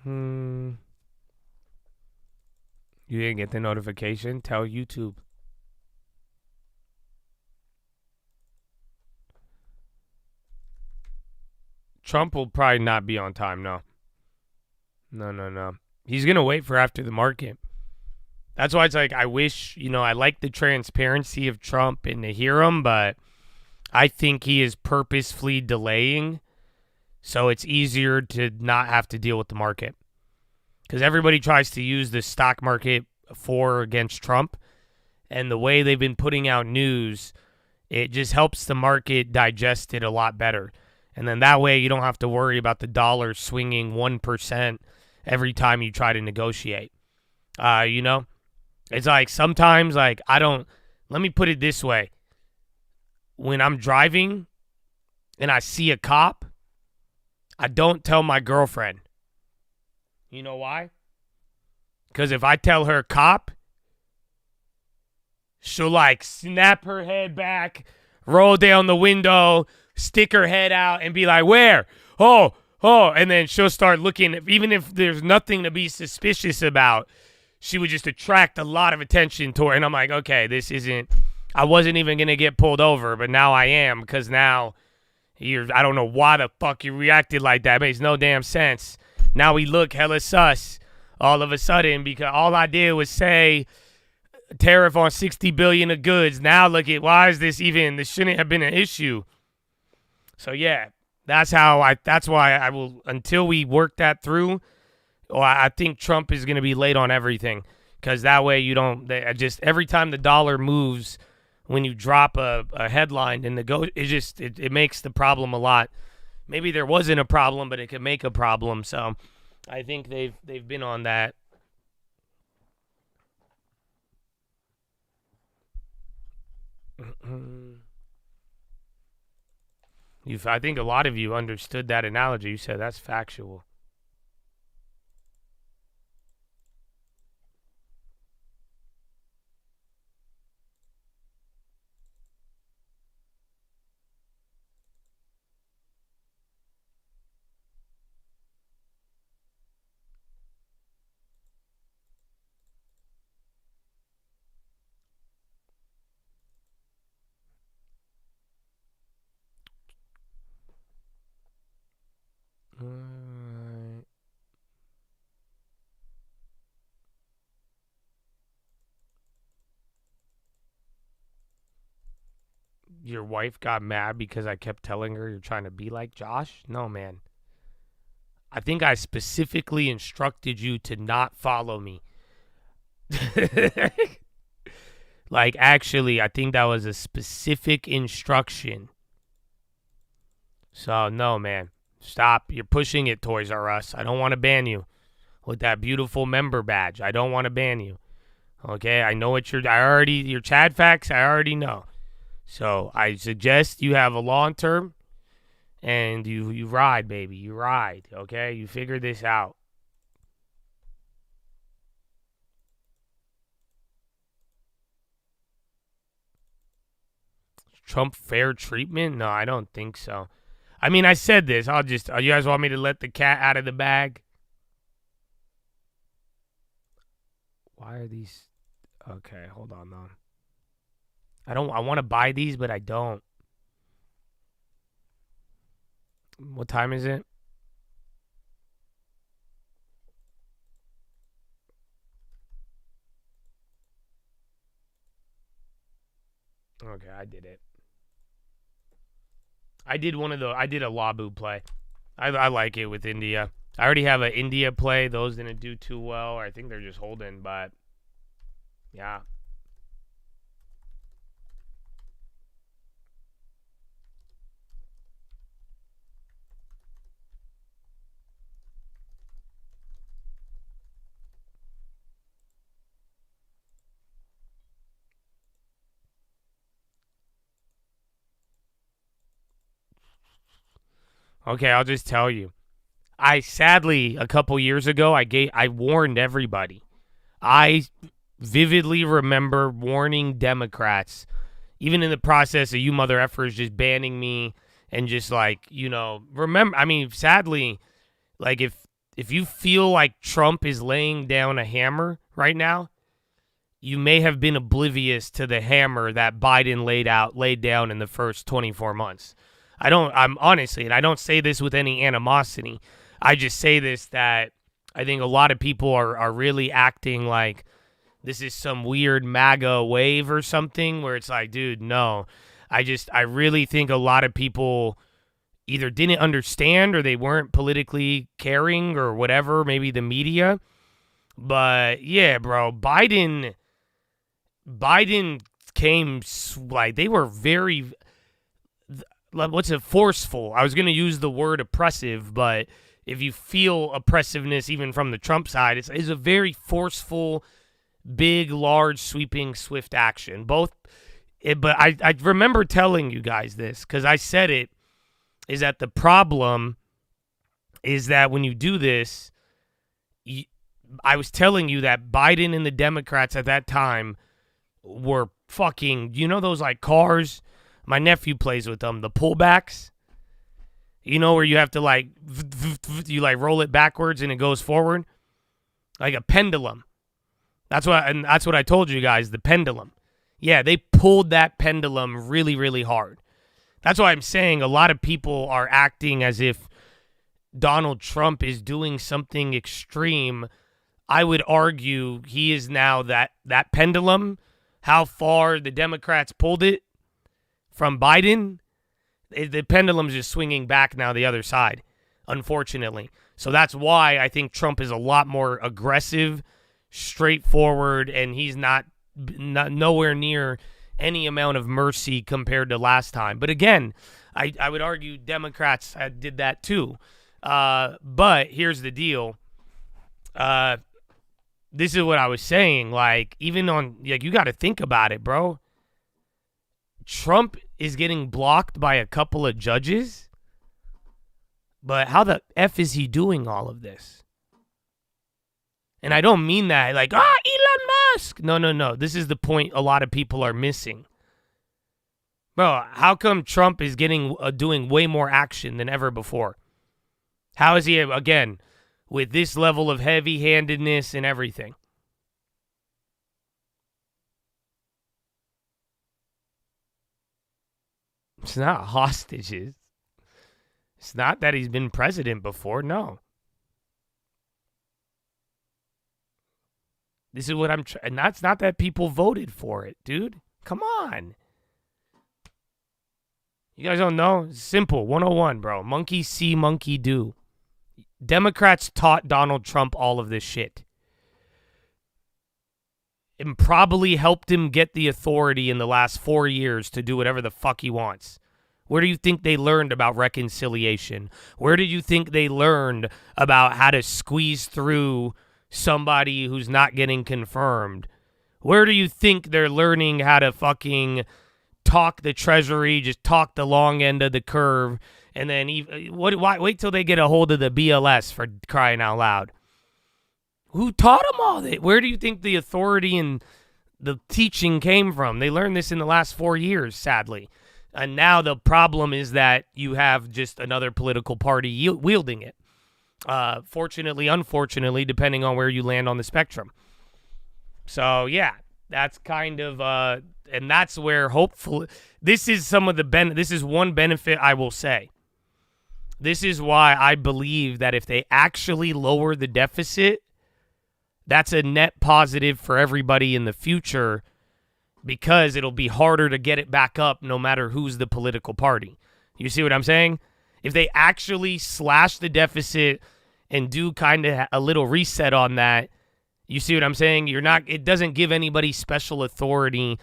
Speaker 1: You didn't get the notification? Tell YouTube. Trump will probably not be on time, no. No. He's going to wait for after the market. That's why it's like, I wish, I like the transparency of Trump and to hear him, but I think he is purposefully delaying so it's easier to not have to deal with the market. Because everybody tries to use the stock market for or against Trump, and the way they've been putting out news, it just helps the market digest it a lot better. And then that way you don't have to worry about the dollar swinging 1% every time you try to negotiate. It's like sometimes, like, let me put it this way. When I'm driving and I see a cop, I don't tell my girlfriend. You know why? Because if I tell her cop, she'll like snap her head back, roll down the window, stick her head out, and be like, where? Oh. And then she'll start looking. Even if there's nothing to be suspicious about, she would just attract a lot of attention to her. And I'm like, okay, I wasn't even going to get pulled over, but now I am, because now I don't know why the fuck you reacted like that. It makes no damn sense. Now we look hella sus all of a sudden because all I did was say tariff on 60 billion of goods. Now look at, why is this shouldn't have been an issue. So yeah, that's why I will, until we work that through, I think Trump is going to be late on everything, because that way every time the dollar moves, when you drop a headline and it makes the problem a lot. Maybe there wasn't a problem, but it could make a problem. So I think they've been on that. I think a lot of you understood that analogy. You said that's factual. Your wife got mad because I kept telling her you're trying to be like Josh? No, man. I think I specifically instructed you to not follow me. Like, actually, I think that was a specific instruction. So, no, man. Stop. You're pushing it, Toys R Us. I don't want to ban you with that beautiful member badge. I don't want to ban you. Okay? I know what your Chad facts, I already know. So, I suggest you have a long term and you ride, baby. You ride. Okay? You figure this out. Trump fair treatment? No, I don't think so. I mean, I said this. You guys want me to let the cat out of the bag? Why are these? Okay, hold on, though. I want to buy these, but I don't. What time is it? Okay, I did it. I did a Labu play. I like it with India. I already have an India play. Those didn't do too well. I think they're just holding, but yeah. Okay, I'll just tell you. I sadly, a couple years ago, I warned everybody. I vividly remember warning Democrats, even in the process of you mother effers just banning me and just like, remember, I mean, sadly, like if you feel like Trump is laying down a hammer right now, you may have been oblivious to the hammer that Biden laid down in the first 24 months. I'm honestly, and I don't say this with any animosity. I just say this that I think a lot of people are really acting like this is some weird MAGA wave or something where it's like, dude, no. I really think a lot of people either didn't understand or they weren't politically caring or whatever, maybe the media. But yeah, bro, Biden came like they were very, forceful. I was going to use the word oppressive, but if you feel oppressiveness even from the Trump side, it's a very forceful, big, large, sweeping, swift action. But I remember telling you guys this because I said it, is that the problem is that when you do this, I was telling you that Biden and the Democrats at that time were fucking, those like cars? My nephew plays with them, the pullbacks. Where you have to like, you like roll it backwards and it goes forward, like a pendulum. That's what I told you guys, the pendulum. Yeah, they pulled that pendulum really, really hard. That's why I'm saying a lot of people are acting as if Donald Trump is doing something extreme. I would argue he is now that pendulum. How far the Democrats pulled it from Biden, the pendulum's just swinging back now the other side, unfortunately. So that's why I think Trump is a lot more aggressive, straightforward, and he's not nowhere near any amount of mercy compared to last time. But again, I would argue Democrats did that too. But here's the deal. This is what I was saying. Like, even on, like, you got to think about it, bro. Trump is getting blocked by a couple of judges, but how the F is he doing all of this? And I don't mean that like, Elon Musk. No. This is the point a lot of people are missing. Bro, how come Trump is doing way more action than ever before? How is he, again, with this level of heavy-handedness and everything? It's not hostages. It's not that he's been president before. No. This is what and that's not that people voted for it, dude. Come on. You guys don't know? It's simple. 101, bro. Monkey see, monkey do. Democrats taught Donald Trump all of this shit. And probably helped him get the authority in the last 4 years to do whatever the fuck he wants. Where do you think they learned about reconciliation? Where do you think they learned about how to squeeze through somebody who's not getting confirmed? Where do you think they're learning how to fucking talk the Treasury, just talk the long end of the curve, and then wait till they get a hold of the BLS, for crying out loud? Who taught them all that? Where do you think the authority and the teaching came from? They learned this in the last 4 years, sadly. And now the problem is that you have just another political party wielding it. Fortunately, unfortunately, depending on where you land on the spectrum. So, yeah, that's kind of, and that's where hopefully, this is one benefit I will say. This is why I believe that if they actually lower the deficit, that's a net positive for everybody in the future, because it'll be harder to get it back up no matter who's the political party. You see what I'm saying? If they actually slash the deficit and do kind of a little reset on that, you see what I'm saying? It doesn't give anybody special authority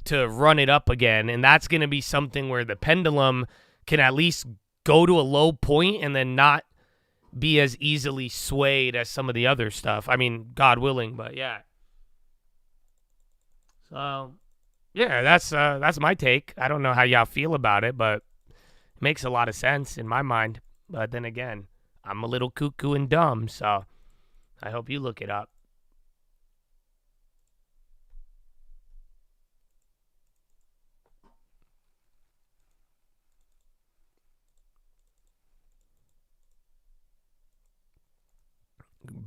Speaker 1: to run it up again. And that's going to be something where the pendulum can at least go to a low point and then not be as easily swayed as some of the other stuff. I mean, God willing, but yeah. So, yeah, that's my take. I don't know how y'all feel about it, but it makes a lot of sense in my mind. But then again, I'm a little cuckoo and dumb, so I hope you look it up.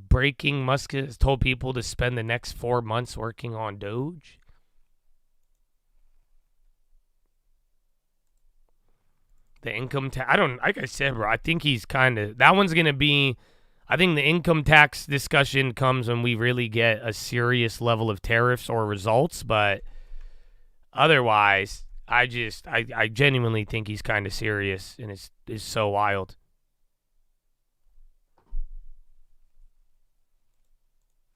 Speaker 1: Breaking, Musk has told people to spend the next 4 months working on Doge. The income tax, I don't, like I said, bro, I think he's kind of, that one's going to be, I think the income tax discussion comes when we really get a serious level of tariffs or results, but otherwise, I genuinely think he's kind of serious, and it's so wild.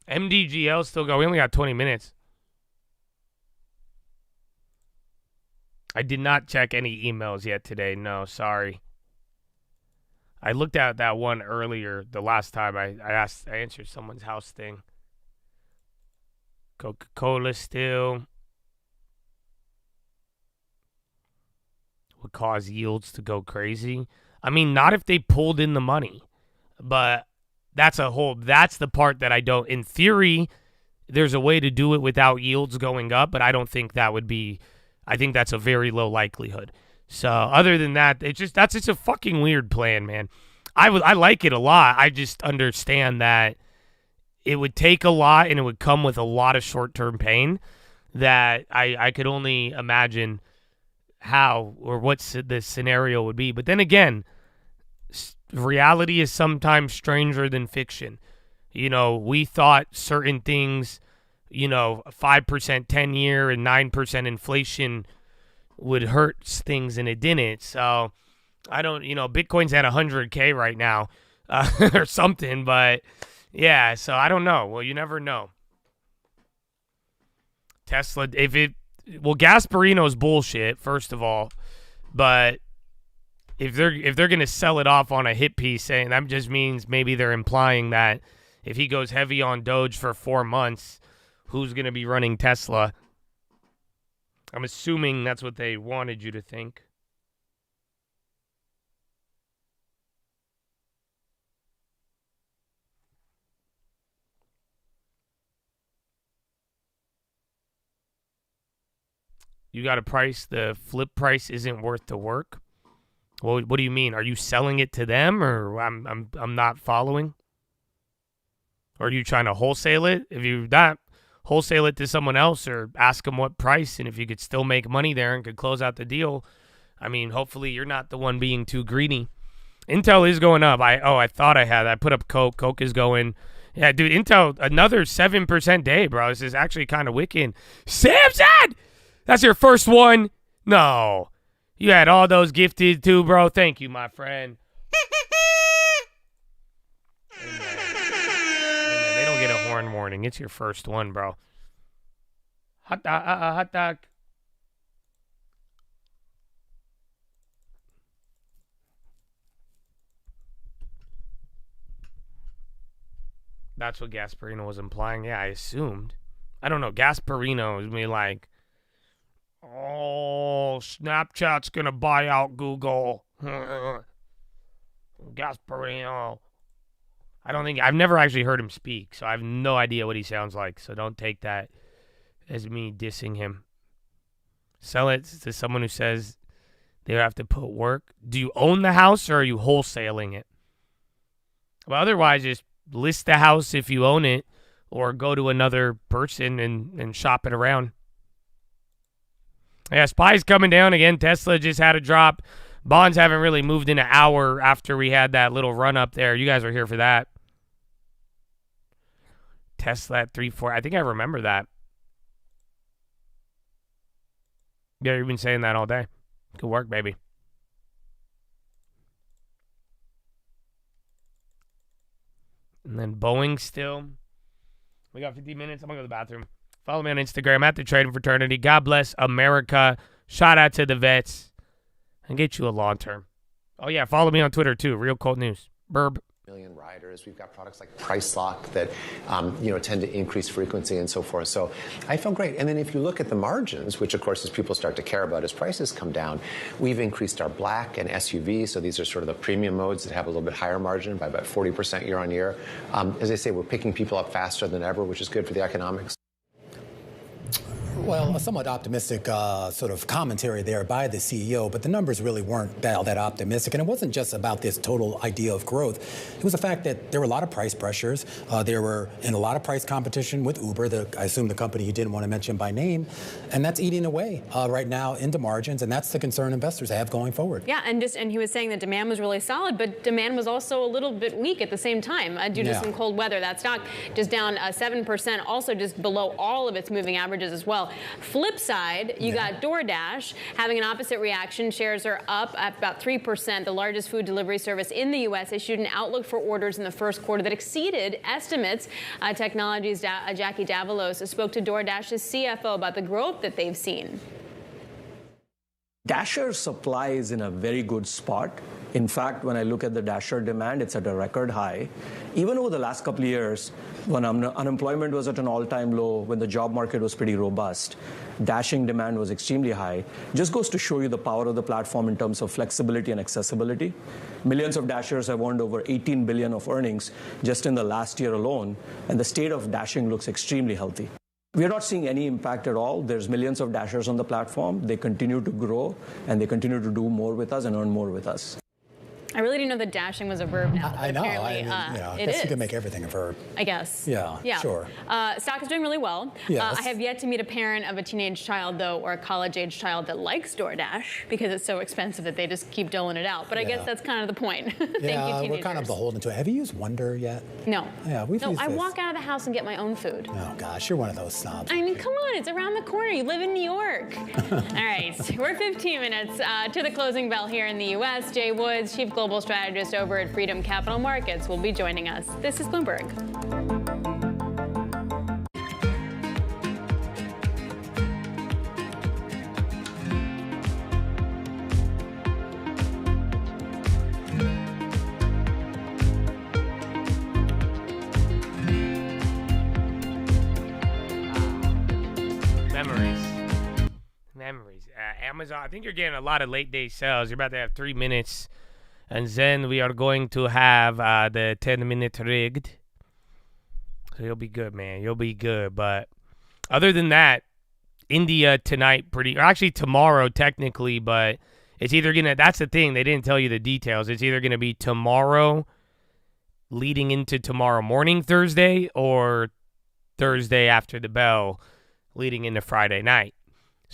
Speaker 1: MDGL still going. We only got 20 minutes. I did not check any emails yet today. No, sorry. I looked at that one earlier the last time I answered someone's house thing. Coca-Cola still would cause yields to go crazy. I mean, not if they pulled in the money, but that's the part that I don't, in theory, there's a way to do it without yields going up, but I don't think that would be, I think that's a very low likelihood. So other than that, that's just a fucking weird plan, man. I like it a lot. I just understand that it would take a lot and it would come with a lot of short-term pain that I could only imagine how or what the scenario would be. But then again, reality is sometimes stranger than fiction. You know, we thought certain things, 5% 10-year and 9% inflation would hurt things, and it didn't. So I don't, Bitcoin's at 100K right now or something, but yeah, so I don't know. Well, you never know. Tesla, Gasparino's bullshit, first of all, but if they're gonna sell it off on a hit piece, saying that just means maybe they're implying that if he goes heavy on Doge for 4 months, who's gonna be running Tesla? I'm assuming that's what they wanted you to think. You got a price, the flip price isn't worth the work. Well, what do you mean? Are you selling it to them, or I'm not following? Or are you trying to wholesale it? If you not wholesale it to someone else, or ask them what price, and if you could still make money there and could close out the deal, I mean, hopefully you're not the one being too greedy. Intel is going up. I thought I had. I put up Coke. Coke is going. Yeah, dude. Intel another 7% day, bro. This is actually kind of wicked. Samson, that's your first one. No. You had all those gifted too, bro. Thank you, my friend. Amen. They don't get a horn warning. It's your first one, bro. Hot dog. Hot dog. That's what Gasparino was implying. Yeah, I assumed. I don't know. Gasparino is me like, oh, Snapchat's going to buy out Google. Gasparino. I've never actually heard him speak, so I have no idea what he sounds like. So don't take that as me dissing him. Sell it to someone who says they have to put work. Do you own the house, or are you wholesaling it? Well, otherwise, just list the house if you own it, or go to another person and shop it around. Yeah, SPY's coming down again. Tesla just had a drop. Bonds haven't really moved in an hour after we had that little run up there. You guys are here for that. Tesla at 3.4. I think I remember that. Yeah, you've been saying that all day. Good work, baby. And then Boeing still. We got 15 minutes. I'm going to go to the bathroom. Follow me on Instagram at The Trading Fraternity. God bless America. Shout out to the vets. And get you a long term. Oh, yeah. Follow me on Twitter, too. Real Cold News. Burb.
Speaker 5: million riders. We've got products like Price Lock that, tend to increase frequency and so forth. So I feel great. And then if you look at the margins, which of course as people start to care about as prices come down, we've increased our Black and SUV. So these are sort of the premium modes that have a little bit higher margin by about 40% year on year. As I say, we're picking people up faster than ever, which is good for the economics.
Speaker 6: Well, a somewhat optimistic sort of commentary there by the CEO, but the numbers really weren't that optimistic. And it wasn't just about this total idea of growth. It was the fact that there were a lot of price pressures. There were in a lot of price competition with Uber, I assume the company you didn't want to mention by name. And that's eating away right now into margins. And that's the concern investors have going forward.
Speaker 7: Yeah, and he was saying that demand was really solid, but demand was also a little bit weak at the same time due to some cold weather. That stock just down 7%, also just below all of its moving averages as well. Flip side, you got DoorDash having an opposite reaction. Shares are up at about 3%. The largest food delivery service in the U.S. issued an outlook for orders in the first quarter that exceeded estimates. Technology's Jackie Davalos spoke to DoorDash's CFO about the growth that they've seen.
Speaker 8: Dasher supply is in a very good spot. In fact, when I look at the Dasher demand, it's at a record high. Even over the last couple of years, when unemployment was at an all-time low, when the job market was pretty robust, Dashing demand was extremely high. Just goes to show you the power of the platform in terms of flexibility and accessibility. Millions of Dashers have earned over $18 billion of earnings just in the last year alone, and the state of Dashing looks extremely healthy. We are not seeing any impact at all. There's millions of Dashers on the platform. They continue to grow, and they continue to do more with us and earn more with us.
Speaker 7: I really didn't know that dashing was a verb now.
Speaker 6: I know. I guess you can make everything a verb.
Speaker 7: I guess.
Speaker 6: Yeah. Sure.
Speaker 7: Stock is doing really well.
Speaker 6: Yes.
Speaker 7: I have yet to meet a parent of a teenage child, though, or a college-age child that likes DoorDash because it's so expensive that they just keep doling it out. But I guess that's kind of the point. Thank you, teenagers.
Speaker 6: We're kind of beholden to it. Have you used Wonder yet?
Speaker 7: No.
Speaker 6: Yeah, we've used
Speaker 7: I
Speaker 6: this.
Speaker 7: walk out of the house and get my own food.
Speaker 6: Oh, gosh, you're one of those snobs.
Speaker 7: I mean, come on, it's around the corner. You live in New York. All right, we're 15 minutes to the closing bell here in the U.S. Jay Woods, Chief Global Strategist over at Freedom Capital Markets, will be joining us. This is Bloomberg.
Speaker 1: Memories. Amazon, I think you're getting a lot of late day sales. You're about to have 3 minutes. And then we are going to have the 10-minute rigged. So you'll be good, man. You'll be good. But other than that, India tonight or actually tomorrow technically, but it's either going to, that's the thing. They didn't tell you the details. It's either going to be tomorrow leading into tomorrow morning Thursday or Thursday after the bell leading into Friday night.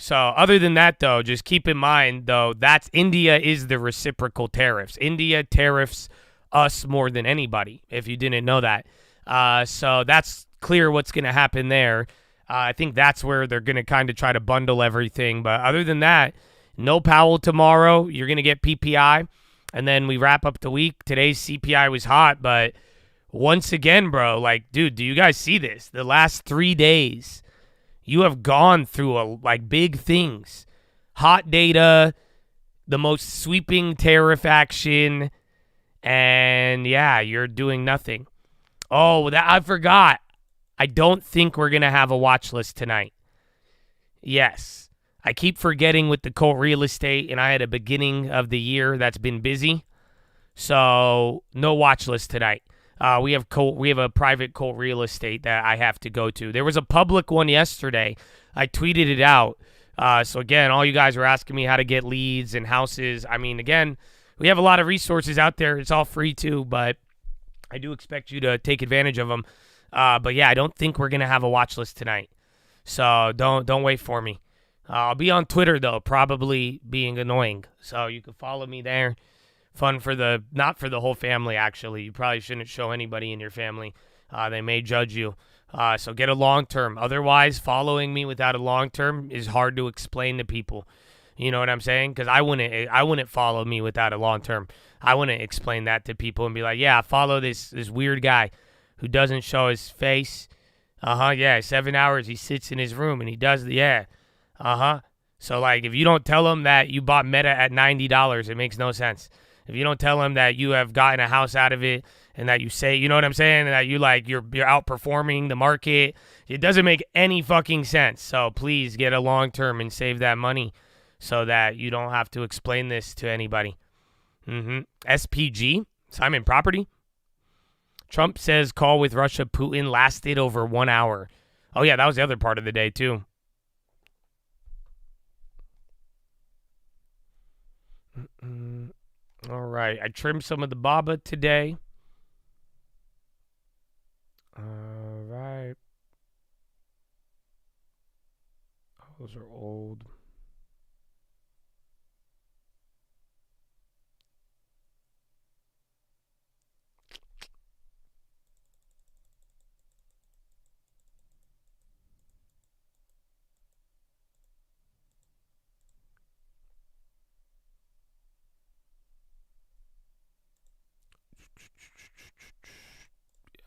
Speaker 1: So other than that, though, just keep in mind, though, India is the reciprocal tariffs. India tariffs us more than anybody, if you didn't know that. So that's clear what's going to happen there. I think that's where they're going to kind of try to bundle everything. But other than that, no Powell tomorrow. You're going to get PPI. And then we wrap up the week. Today's CPI was hot. But once again, bro, dude, do you guys see this? The last 3 days, you have gone through big things. Hot data, the most sweeping tariff action, and yeah, you're doing nothing. Oh, I forgot. I don't think we're going to have a watch list tonight. Yes. I keep forgetting with the Colt real estate, and I had a beginning of the year that's been busy. So, no watch list tonight. We have a private Colt real estate that I have to go to. There was a public one yesterday. I tweeted it out. So again, all you guys were asking me how to get leads and houses. I mean, again, we have a lot of resources out there. It's all free too, but I do expect you to take advantage of them. But yeah, I don't think we're gonna have a watch list tonight. So don't wait for me. I'll be on Twitter though, probably being annoying. So you can follow me there. Fun not for the whole family, actually. You probably shouldn't show anybody in your family. They may judge you. So get a long term. Otherwise, following me without a long term is hard to explain to people. You know what I'm saying? Because I wouldn't follow me without a long term. I wouldn't explain that to people and be like, yeah, follow this weird guy who doesn't show his face. Yeah, 7 hours he sits in his room and he does So if you don't tell him that you bought Meta at $90, it makes no sense. If you don't tell them that you have gotten a house out of it and that you say, you know what I'm saying, and that you're outperforming the market, it doesn't make any fucking sense. So please get a long-term and save that money so that you don't have to explain this to anybody. SPG, Simon Property. Trump says call with Russia Putin lasted over 1 hour. Oh, yeah, that was the other part of the day, too. All right. I trimmed some of the baba today. All right. Those are old.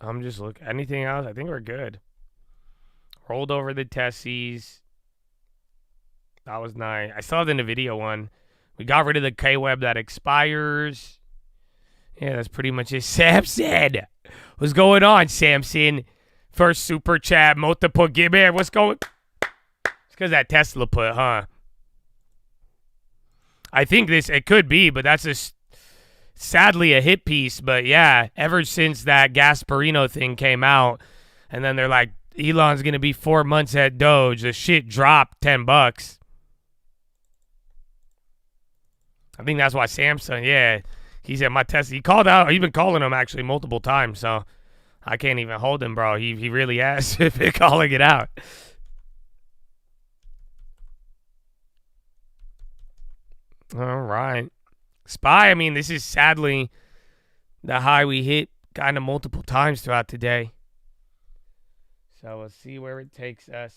Speaker 1: I'm just looking. Anything else? I think we're good. Rolled over the theses. That was nice. I saw it in the video one. We got rid of the K-Web that expires. Yeah, that's pretty much it. Samson. What's going on, Samson? First super chat, multiple give man. What's going? It's because that Tesla put, huh? I think it could be, but that's sadly a hit piece. But yeah, ever since that Gasparino thing came out, and then they're like, Elon's going to be 4 months at Doge, the shit dropped $10. I think that's why Samsung, yeah, he said my Tesla. He called out. He's been calling him actually multiple times, so I can't even hold him, bro. He really has been calling it out. All right. SPY, I mean, this is sadly the high we hit kind of multiple times throughout the day. So we'll see where it takes us.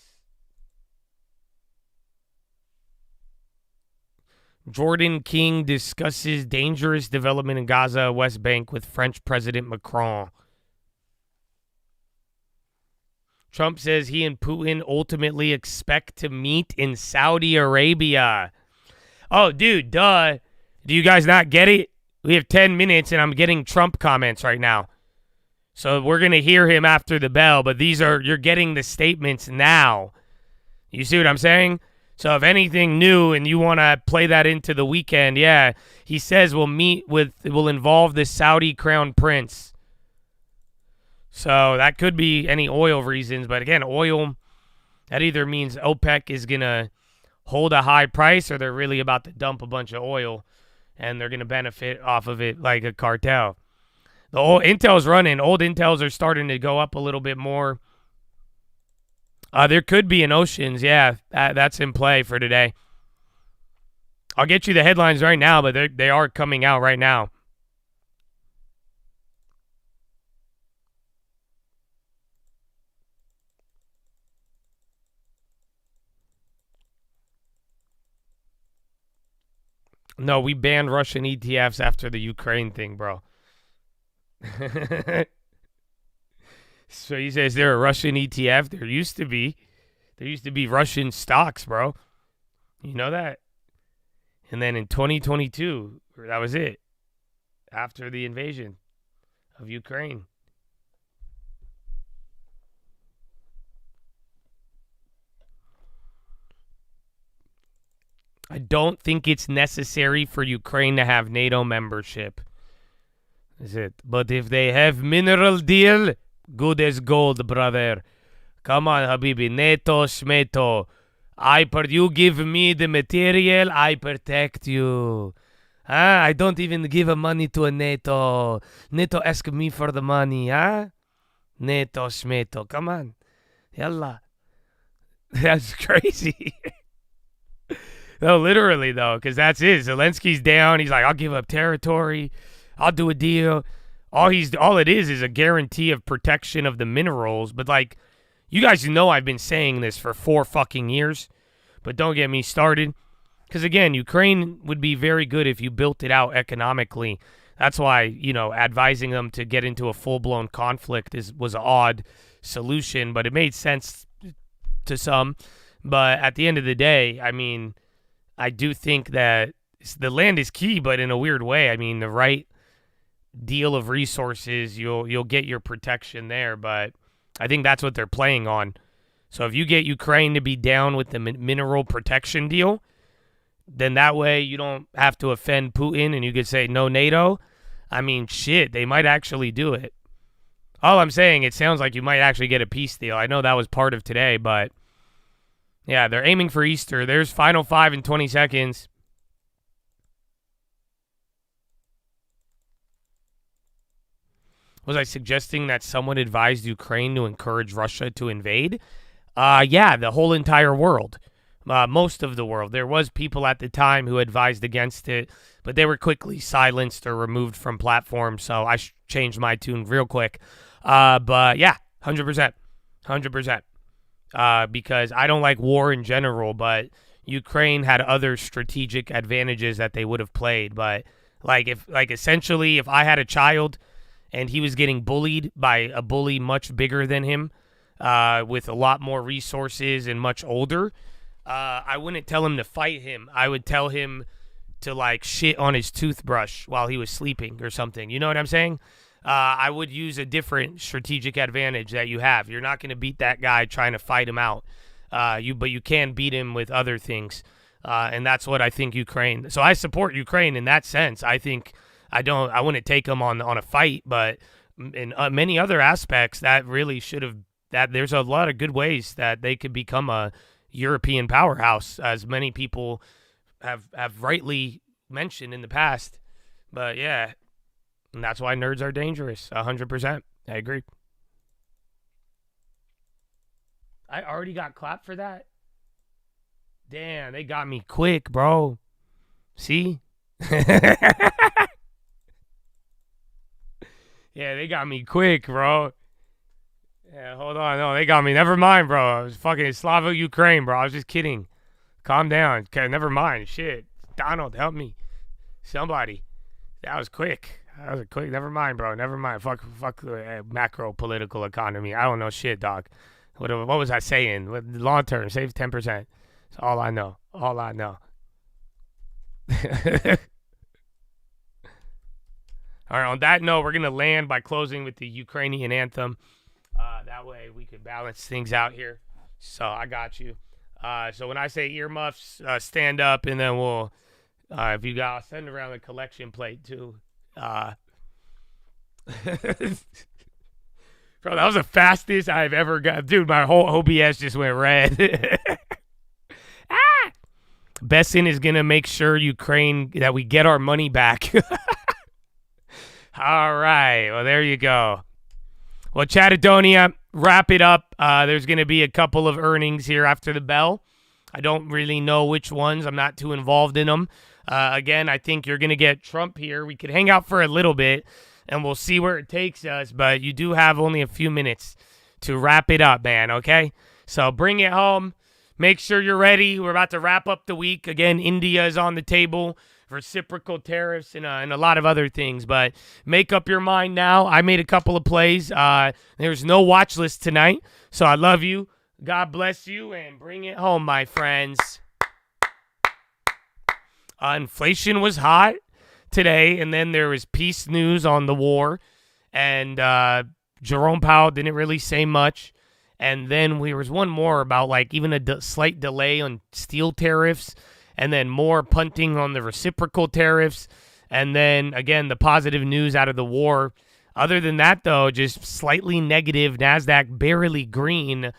Speaker 1: Jordan King discusses dangerous development in Gaza, West Bank with French President Macron. Trump says he and Putin ultimately expect to meet in Saudi Arabia. Oh, dude, duh. Do you guys not get it? We have 10 minutes and I'm getting Trump comments right now. So we're going to hear him after the bell, but you're getting the statements now. You see what I'm saying? So if anything new and you want to play that into the weekend, yeah, he says it will involve the Saudi crown prince. So that could be any oil reasons, but again, oil, that either means OPEC is going to hold a high price or they're really about to dump a bunch of oil and they're going to benefit off of it like a cartel. The old Intel's running. Old Intels are starting to go up a little bit more. There could be an Oceans. Yeah, that's in play for today. I'll get you the headlines right now, but they are coming out right now. No, we banned Russian ETFs after the Ukraine thing, bro. So he says, is there a Russian ETF? There used to be. There used to be Russian stocks, bro. You know that? And then in 2022, that was it. After the invasion of Ukraine. I don't think it's necessary for Ukraine to have NATO membership. Is it? But if they have mineral deal, good as gold, brother. Come on, Habibi. NATO, schmeto. You give me the material, I protect you. I don't even give money to a NATO. NATO ask me for the money, huh? NATO, schmeto. Come on. Yalla. That's crazy. No, literally, though, because that's it. Zelensky's down. He's like, I'll give up territory. I'll do a deal. All it is a guarantee of protection of the minerals. But, like, you guys know I've been saying this for 4 fucking years. But don't get me started. Because, again, Ukraine would be very good if you built it out economically. That's why, advising them to get into a full-blown conflict was an odd solution. But it made sense to some. But at the end of the day, I mean, I do think that the land is key, but in a weird way. I mean, the right deal of resources, you'll get your protection there. But I think that's what they're playing on. So if you get Ukraine to be down with the mineral protection deal, then that way you don't have to offend Putin and you could say no NATO. I mean, shit, they might actually do it. All I'm saying, it sounds like you might actually get a peace deal. I know that was part of today, but yeah, they're aiming for Easter. There's final 5 in 20 seconds. Was I suggesting that someone advised Ukraine to encourage Russia to invade? Yeah, the whole entire world. Most of the world. There was people at the time who advised against it, but they were quickly silenced or removed from platforms, so I changed my tune real quick. But yeah, 100%. 100%. Because I don't like war in general, but Ukraine had other strategic advantages that they would have played. But essentially, if I had a child and he was getting bullied by a bully much bigger than him, with a lot more resources and much older, I wouldn't tell him to fight him. I would tell him to shit on his toothbrush while he was sleeping or something. You know what I'm saying? I would use a different strategic advantage that you have. You're not going to beat that guy trying to fight him out. But you can beat him with other things. And that's what I think Ukraine. So I support Ukraine in that sense. I think I wouldn't take them on a fight, but in many other aspects that really should have, that there's a lot of good ways that they could become a European powerhouse, as many people have rightly mentioned in the past. But yeah, and that's why nerds are dangerous. 100%. I agree. I already got clapped for that. Damn, they got me quick, bro. See? Yeah, they got me quick, bro. Yeah, hold on. No, they got me. Never mind, bro. I was fucking Slava Ukraine, bro. I was just kidding. Calm down. Okay, never mind. Shit. Donald, help me. Somebody. That was quick. That was quick. Never mind, bro. Never mind. Fuck macro political economy. I don't know shit, dog. What was I saying? Long term, save 10%. That's all I know. All I know. All right, on that note, we're going to land by closing with the Ukrainian anthem. That way we could balance things out here. So I got you. So when I say earmuffs, stand up, and then we'll, if you got, I'll send around the collection plate too. Bro, that was the fastest I've ever got. Dude, my whole OBS just went red. Besson is going to make sure Ukraine, that we get our money back. All right. Well, there you go. Well, Chattadonia, wrap it up. There's going to be a couple of earnings here after the bell. I don't really know which ones. I'm not too involved in them. Again, I think you're going to get Trump here. We could hang out for a little bit, and we'll see where it takes us. But you do have only a few minutes to wrap it up, man, okay? So bring it home. Make sure you're ready. We're about to wrap up the week. Again, India is on the table. Reciprocal tariffs and a lot of other things, but make up your mind now. I made a couple of plays. There's no watch list tonight, so I love you. God bless you, and bring it home, my friends. Inflation was hot today, and then there was peace news on the war, and Jerome Powell didn't really say much. And then there was one more about even a slight delay on steel tariffs, and then more punting on the reciprocal tariffs, and then, again, the positive news out of the war. Other than that, though, just slightly negative. NASDAQ barely green,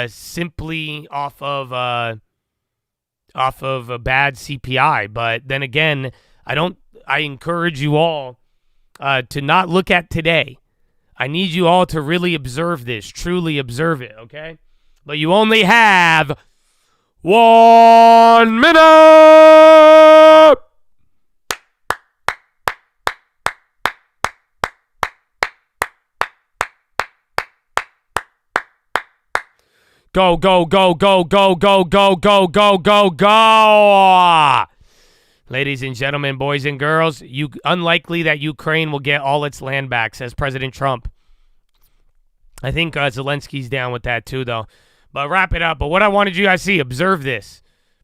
Speaker 1: simply off of a bad CPI. But then again, I encourage you all to not look at today. I need you all to really observe this, truly observe it, okay? But you only have 1 minute! Go, go, go, go, go, go, go, go, go, go, go! Ladies and gentlemen, boys and girls, unlikely that Ukraine will get all its land back, says President Trump. I think Zelensky's down with that too, though. But wrap it up. But what I wanted you guys to see, observe this.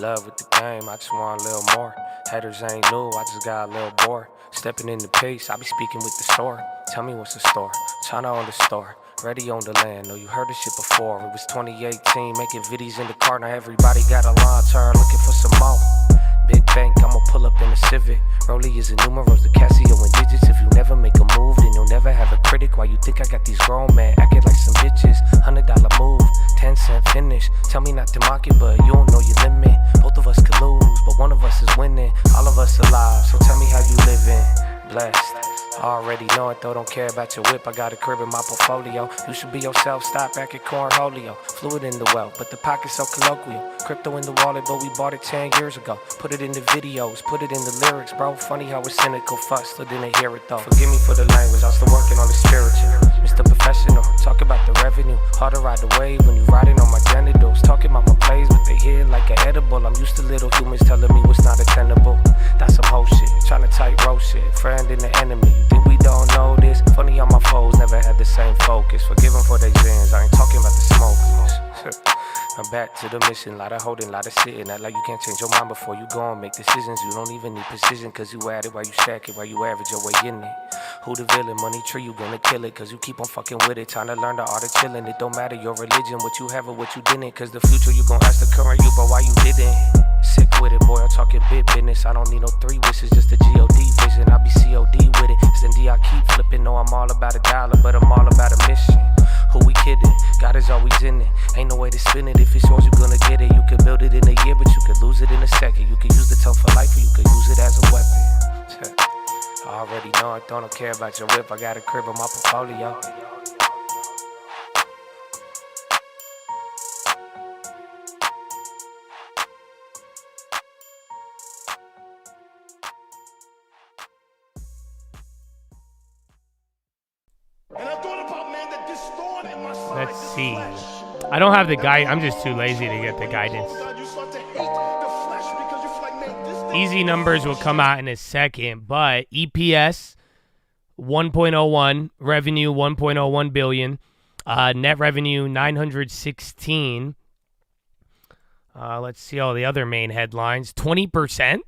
Speaker 4: Love with the game, I just want a little more. Haters ain't new, I just got a little bored. Stepping in the pace, I be speaking with the store. Tell me what's the store, China on the store. Ready on the land, know you heard this shit before. It was 2018, making videos in the car. Now everybody got a line turn, looking for some more. Big bank, I'ma pull up in a Civic. Rollie is a numerals, the Casio in digits. If you never make a move, then you'll never have a critic. Why you think I got these grown men acting like some bitches? $100 move, 10-cent finish. Tell me not to mock it, but you don't know your limit. Both of us could lose, but one of us is winning. All of us alive, so tell me how you living. Blessed. Already know it though, don't care about your whip. I got a crib in my portfolio. You should be yourself, stop back at Cornholio. Fluid in the well, but the pocket's so colloquial. Crypto in the wallet, but we bought it 10 years ago. Put it in the videos, put it in the lyrics, bro. Funny how it's cynical, fuck, still didn't hear it though. Forgive me for the language, I'm still working on the spiritual. Mr. Professional, talk about the revenue. Hard to ride the wave when you riding on my genitals. Talking about my plays, but they hit like an edible. I'm used to little humans telling me what's not attainable. That's some whole shit, trying to tightrope shit. Friend and the enemy, think we don't know this? Funny how my foes never had the same focus. Forgive them for their sins, I ain't talking about the smoke. I'm back to the mission, lot of holding, lot of sitting. Act like you can't change your mind before you go and make decisions. You don't even need precision, cause you at it while you stack it, while you average your way in it. Who the villain? Money tree, you gonna kill it, cause you keep on fucking with it. Trying to learn the art of chilling. It don't matter your religion, what you have or what you didn't. Cause the future you gon' ask the current you, but why you didn't? Sick with it, boy, I'm talking big business. I don't need no 3 wishes, just a G-O-D vision. I be C-O-D with it. Cindy, I keep flipping. No, I'm all about a dollar, but I'm all about a mission. Who we kidding? God is always in it. Ain't no way to spin it. If it's yours, you gonna get it. You could build it in a year, but you could lose it in a second. You could use the tongue for life, or you could use it as a weapon. I already know I don't care about your whip. I got a crib in my portfolio.
Speaker 1: Let's see. I don't have the guide. I'm just too lazy to get the guidance. Easy numbers will come out in a second, but EPS 1.01, revenue 1.01 billion, net revenue 916. Let's see all the other main headlines. 20%.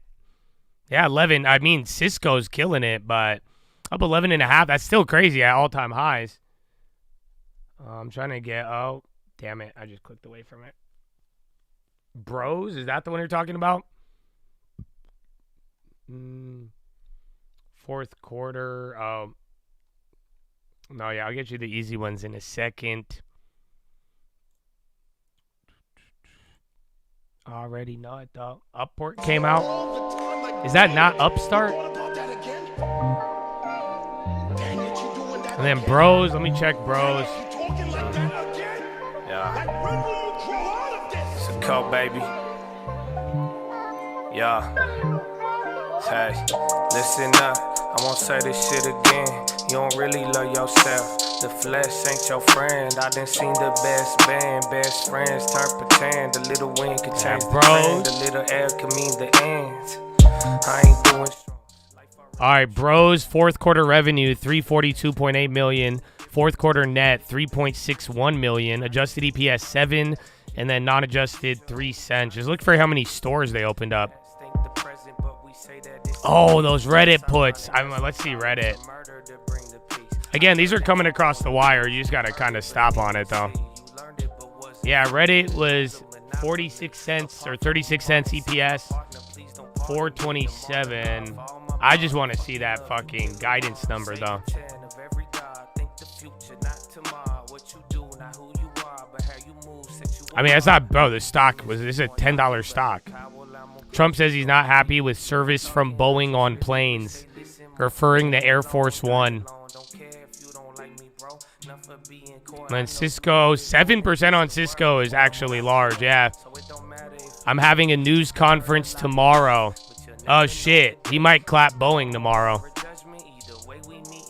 Speaker 1: Yeah, 11. I mean, Cisco's killing it, but up 11.5. That's still crazy at all-time highs. I'm trying to get, oh, damn it. I just clicked away from it. Bros, is that the one you're talking about? Fourth quarter. Oh. No, yeah, I'll get you the easy ones in a second. Already know it, though. Upward came out. Is that not Upstart? And then Bros. Let me check Bros.
Speaker 4: Yeah. It's a coat, baby. Yeah. Hey, listen up. I won't say this shit again. You don't really love yourself. The flesh ain't your friend. I done seen the best band. Best friends turn pretend. The little wind could change the trend. The little air could mean the end. I ain't doing strong.
Speaker 1: All right, Bros. Fourth quarter revenue, $342.8 million. Fourth quarter net, $3.61 million. Adjusted EPS, 7, and then non-adjusted, 3 cents. Just look for how many stores they opened up. Oh, those Reddit puts. Let's see Reddit. Again, these are coming across the wire. You just got to kind of stop on it, though. Yeah, Reddit was 46 cents or 36 cents EPS, 427. I just want to see that fucking guidance number, though. I mean, that's not, bro, the stock this is a $10 stock. Trump says he's not happy with service from Boeing on planes, referring to Air Force One. And then Cisco, 7% on Cisco is actually large, yeah. I'm having a news conference tomorrow. Oh, shit. He might clap Boeing tomorrow.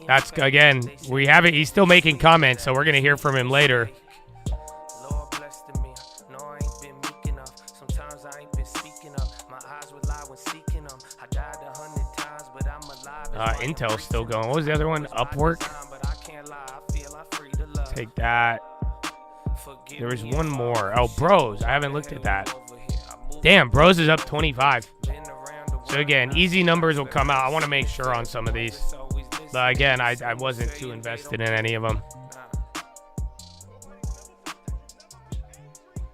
Speaker 1: That's, again, we have it. He's still making comments, so we're going to hear from him later. Intel's still going. What was the other one? Upwork? Take that. There was one more. Oh, Bros. I haven't looked at that. Damn, Bros is up 25. So again, easy numbers will come out. I want to make sure on some of these. But again, I wasn't too invested in any of them.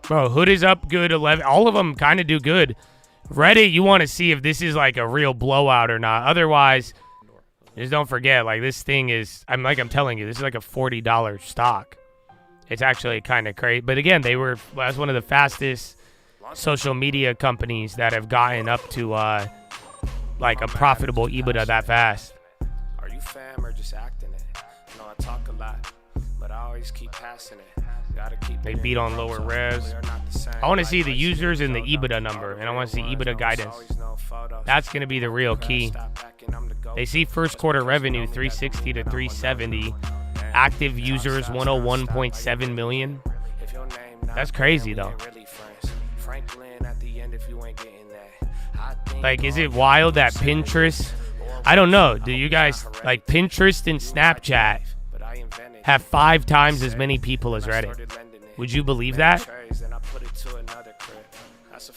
Speaker 1: Bro, Hood is up good 11. All of them kind of do good. Reddit, you want to see if this is like a real blowout or not. Otherwise, just don't forget, like this thing is, I'm telling you, this is like a $40 stock. It's actually kind of crazy. But again, that's one of the fastest social media companies that have gotten up to like a profitable EBITDA that fast.
Speaker 4: Are you fam or just acting it? You know, I talk a lot, but I always keep passing it.
Speaker 1: They beat on lower revs. I want to see the users and the EBITDA number, and I want to see EBITDA guidance. That's going to be the real key. They see first quarter revenue 360 to 370. Active users 101.7 million. That's crazy though. Like, is it wild that Pinterest? I don't know. Do you guys like Pinterest and Snapchat have 5 times as many people as Reddit? Would you believe that?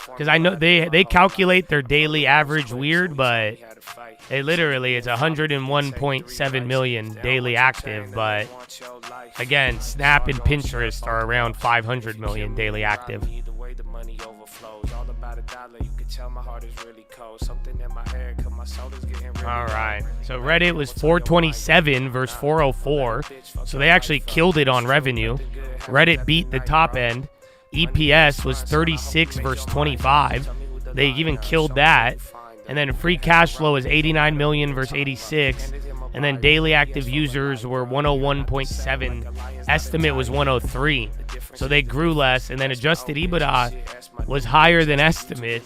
Speaker 1: Because I know they calculate their daily average weird, but it literally it's 101.7 million daily active. But again, Snap and Pinterest are around 500 million daily active. All right, so Reddit was 427 versus 404, so they actually killed it on revenue. Reddit beat the top end. EPS was 36 versus 25. They even killed that. And then free cash flow is 89 million versus 86. And then daily active users were 101.7. Estimate was 103. So they grew less. And then adjusted EBITDA was higher than estimate.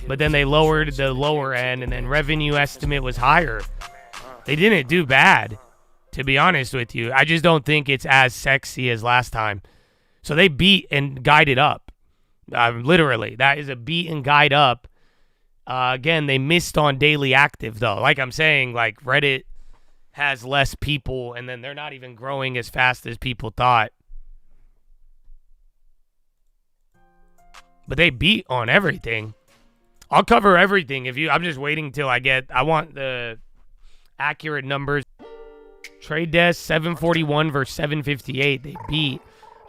Speaker 1: But then they lowered the lower end. And then revenue estimate was higher. They didn't do bad, to be honest with you. I just don't think it's as sexy as last time. So they beat and guided up. Literally, that is a beat and guide up. Again, they missed on daily active, though. Like I'm saying, like Reddit has less people, and then they're not even growing as fast as people thought. But they beat on everything. I'll cover everything. I'm just waiting till I want the accurate numbers. Trade Desk 741 versus 758. They beat.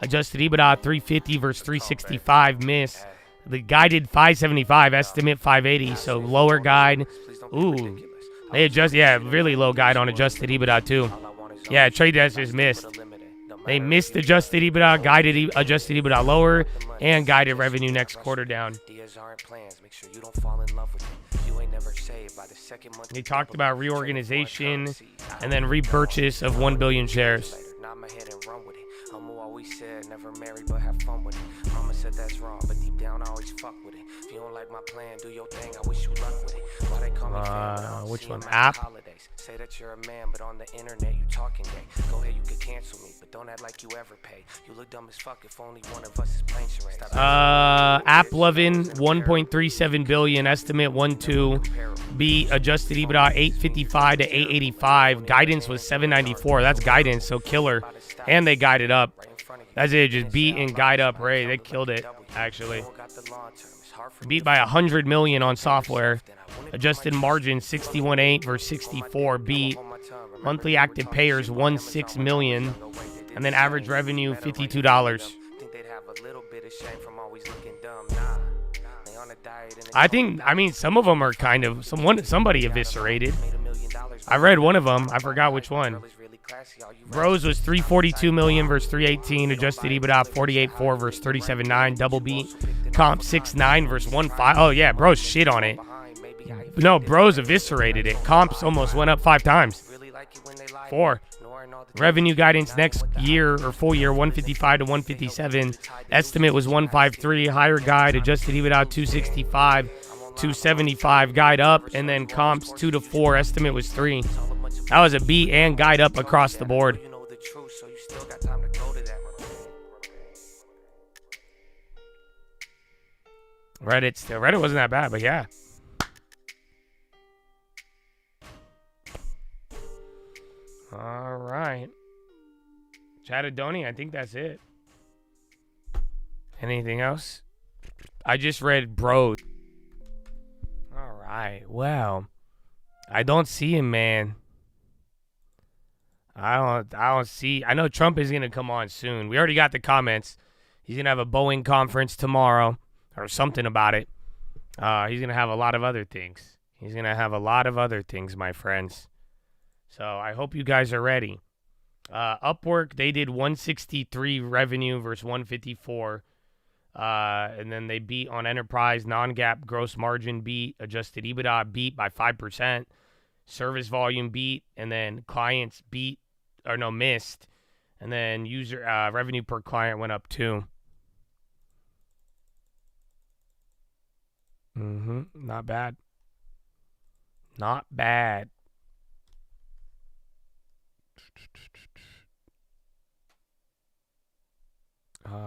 Speaker 1: Adjusted EBITDA 350 versus 365, miss. The guided 575, estimate 580, so lower guide. Ooh, they adjust, really low guide on adjusted EBITDA too. Yeah, Trade Desk just missed. They missed adjusted EBITDA, guided adjusted EBITDA lower, and guided revenue next quarter down. They talked about reorganization and then repurchase of 1 billion shares.
Speaker 4: Always said never marry but have fun with it. Mama said that's wrong, but deep down I always fuck with it. If you don't like my plan, do your thing. I wish you luck with it. Why they call me
Speaker 1: which one? App?
Speaker 4: Holidays. Say that you're a man, but on the internet you talking gay. Go ahead, you could cancel me, but don't act like you ever pay. You look dumb as fuck if only one of us is playing charades.
Speaker 1: App Lovin 1.37 billion, estimate 1.2. B adjusted EBITDA 855 to 885. Guidance was 794. That's guidance, so killer. And they guided up. That's it, just beat and guide up Ray. They killed it, actually. Beat by 100 million on software. Adjusted margin 61.8 versus 64. Beat. Monthly active payers 1.6 million. And then average revenue $52. I mean, some of them are kind of, somebody eviscerated. I read one of them. I forgot which one. Bros was 342 million versus 318. Adjusted EBITDA 48.4 versus 37.9. Double beat. Comp 6.9 versus 1.5. Oh yeah, Bros shit on it. No, Bros eviscerated it. Comps almost went up 5 times. 4. Revenue guidance next year or full year 155 to 157. Estimate was 153. Higher guide. Adjusted EBITDA 265. 275 guide up, and then comps 2 to 4. Estimate was 3. That was a beat and guide up across the board. Reddit wasn't that bad, but yeah. All right. Chattadoni, I think that's it. Anything else? I just read bros. All right. Well, I don't see him, man. I don't see. I know Trump is going to come on soon. We already got the comments. He's going to have a Boeing conference tomorrow or something about it. He's going to have a lot of other things. He's going to have a lot of other things, my friends. So I hope you guys are ready. Upwork, they did 163 revenue versus 154. And then they beat on enterprise, non-GAAP gross margin beat, adjusted EBITDA beat by 5%, service volume beat, and then clients beat, or no, missed. And then user revenue per client went up too. Not bad. Not bad.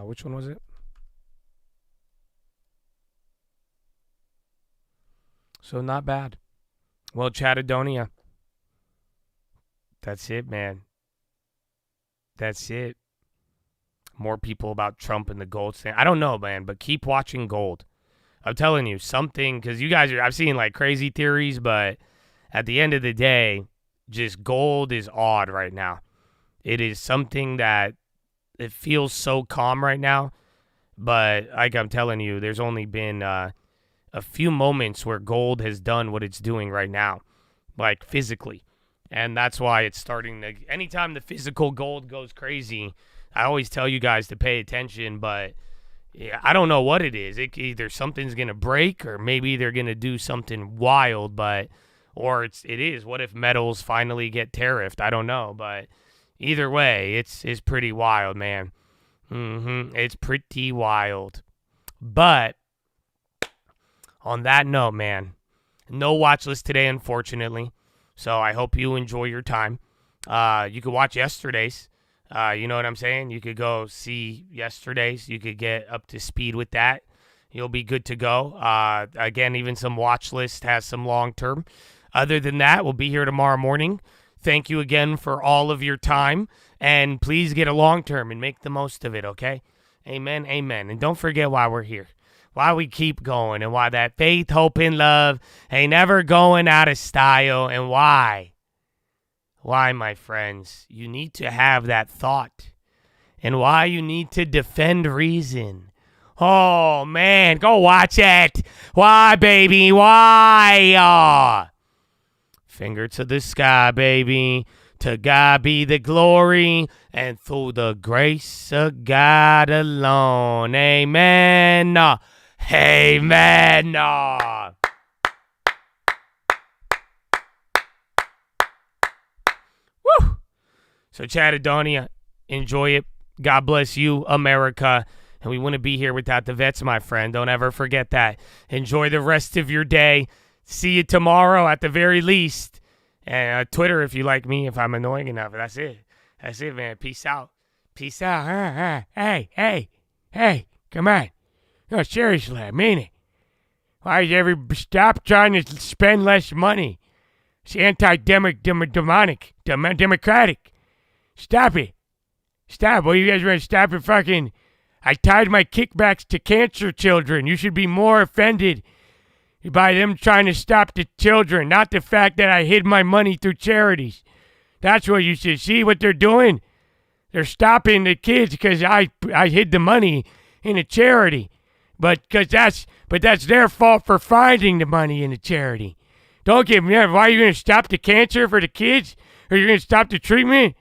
Speaker 1: Which one was it? So not bad. Well, Chattadonia. That's it, man. That's it. More people about Trump and the gold standard. I don't know, man, but keep watching gold. I'm telling you something, because you guys I've seen like crazy theories, but at the end of the day, just gold is odd right now. It is something that it feels so calm right now, but like I'm telling you, there's only been a few moments where gold has done what it's doing right now, like physically. And that's why it's starting to, anytime the physical gold goes crazy, I always tell you guys to pay attention, but yeah, I don't know what it is. Either something's going to break or maybe they're going to do something wild, or it is. What if metals finally get tariffed? I don't know, but either way, it's pretty wild, man. It's pretty wild. But on that note, man, no watch list today, unfortunately. So I hope you enjoy your time. You could watch yesterday's. You know what I'm saying? You could go see yesterday's. You could get up to speed with that. You'll be good to go. Again, even some watch list has some long term. Other than that, we'll be here tomorrow morning. Thank you again for all of your time. And please get a long term and make the most of it, okay? Amen, amen. And don't forget why we're here. Why we keep going, and why that faith, hope, and love ain't never going out of style, and why, my friends, you need to have that thought, and why you need to defend reason. Oh, man, go watch it. Why, baby, why? Finger to the sky, baby. To God be the glory, and through the grace of God alone. Amen. Amen. Woo! So, Chattadonia, enjoy it. God bless you, America. And we wouldn't be here without the vets, my friend. Don't ever forget that. Enjoy the rest of your day. See you tomorrow at the very least. And Twitter if you like me, if I'm annoying enough. That's it. That's it, man. Peace out. Peace out. Hey, come on. No, seriously, I mean it. Why did you ever stop trying to spend less money? It's anti-democratic. Stop it. Stop. Well, you guys are going to stop it fucking... I tied my kickbacks to cancer children. You should be more offended by them trying to stop the children, not the fact that I hid my money through charities. That's what you should see what they're doing. They're stopping the kids because I hid the money in a charity. But that's their fault for finding the money in the charity. Don't get me wrong. Why are you going to stop the cancer for the kids? Or you're going to stop the treatment?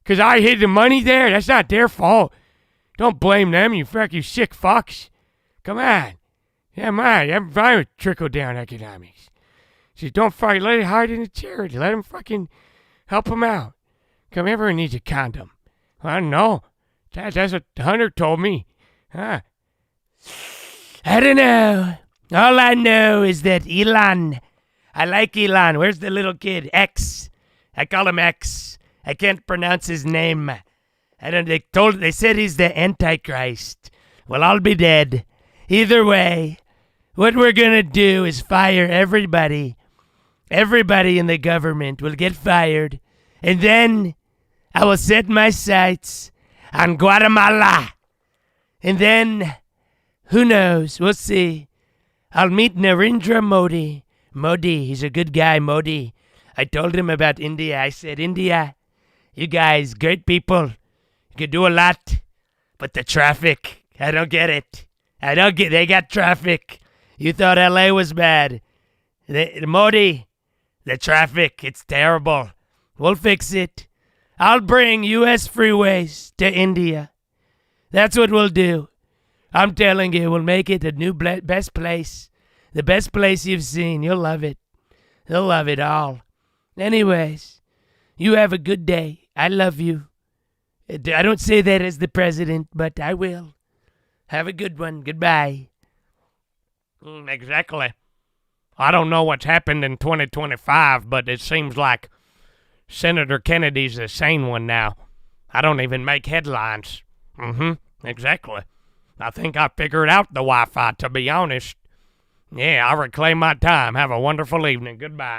Speaker 1: Because I hid the money there? That's not their fault. Don't blame them, you sick fucks. Come on. Yeah, man, I'm fine with trickle-down economics. Just don't fight. Let it hide in the charity. Let them fucking help them out. Come, everyone needs a condom. I don't know. That's what Hunter told me. Huh? I don't know. All I know is that Elon, I like Elon. Where's the little kid? X. I call him X. I can't pronounce his name. They said he's the Antichrist. Well, I'll be dead. Either way, what we're going to do is fire everybody. Everybody in the government will get fired. And then I will set my sights on Guatemala. And then Who knows? We'll see. I'll meet Narendra Modi. Modi, he's a good guy, Modi. I told him about India. I said, India, you guys, great people. You can do a lot. But the traffic, I don't get it. They got traffic. You thought LA was bad. Modi, the traffic, it's terrible. We'll fix it. I'll bring U.S. freeways to India. That's what we'll do. I'm telling you, we'll make it the new best place. The best place you've seen. You'll love it. You'll love it all. Anyways, you have a good day. I love you. I don't say that as the president, but I will. Have a good one. Goodbye. Exactly. I don't know what's happened in 2025, but it seems like Senator Kennedy's the sane one now. I don't even make headlines. Exactly. I think I figured out the Wi-Fi, to be honest. Yeah, I'll reclaim my time. Have a wonderful evening. Goodbye.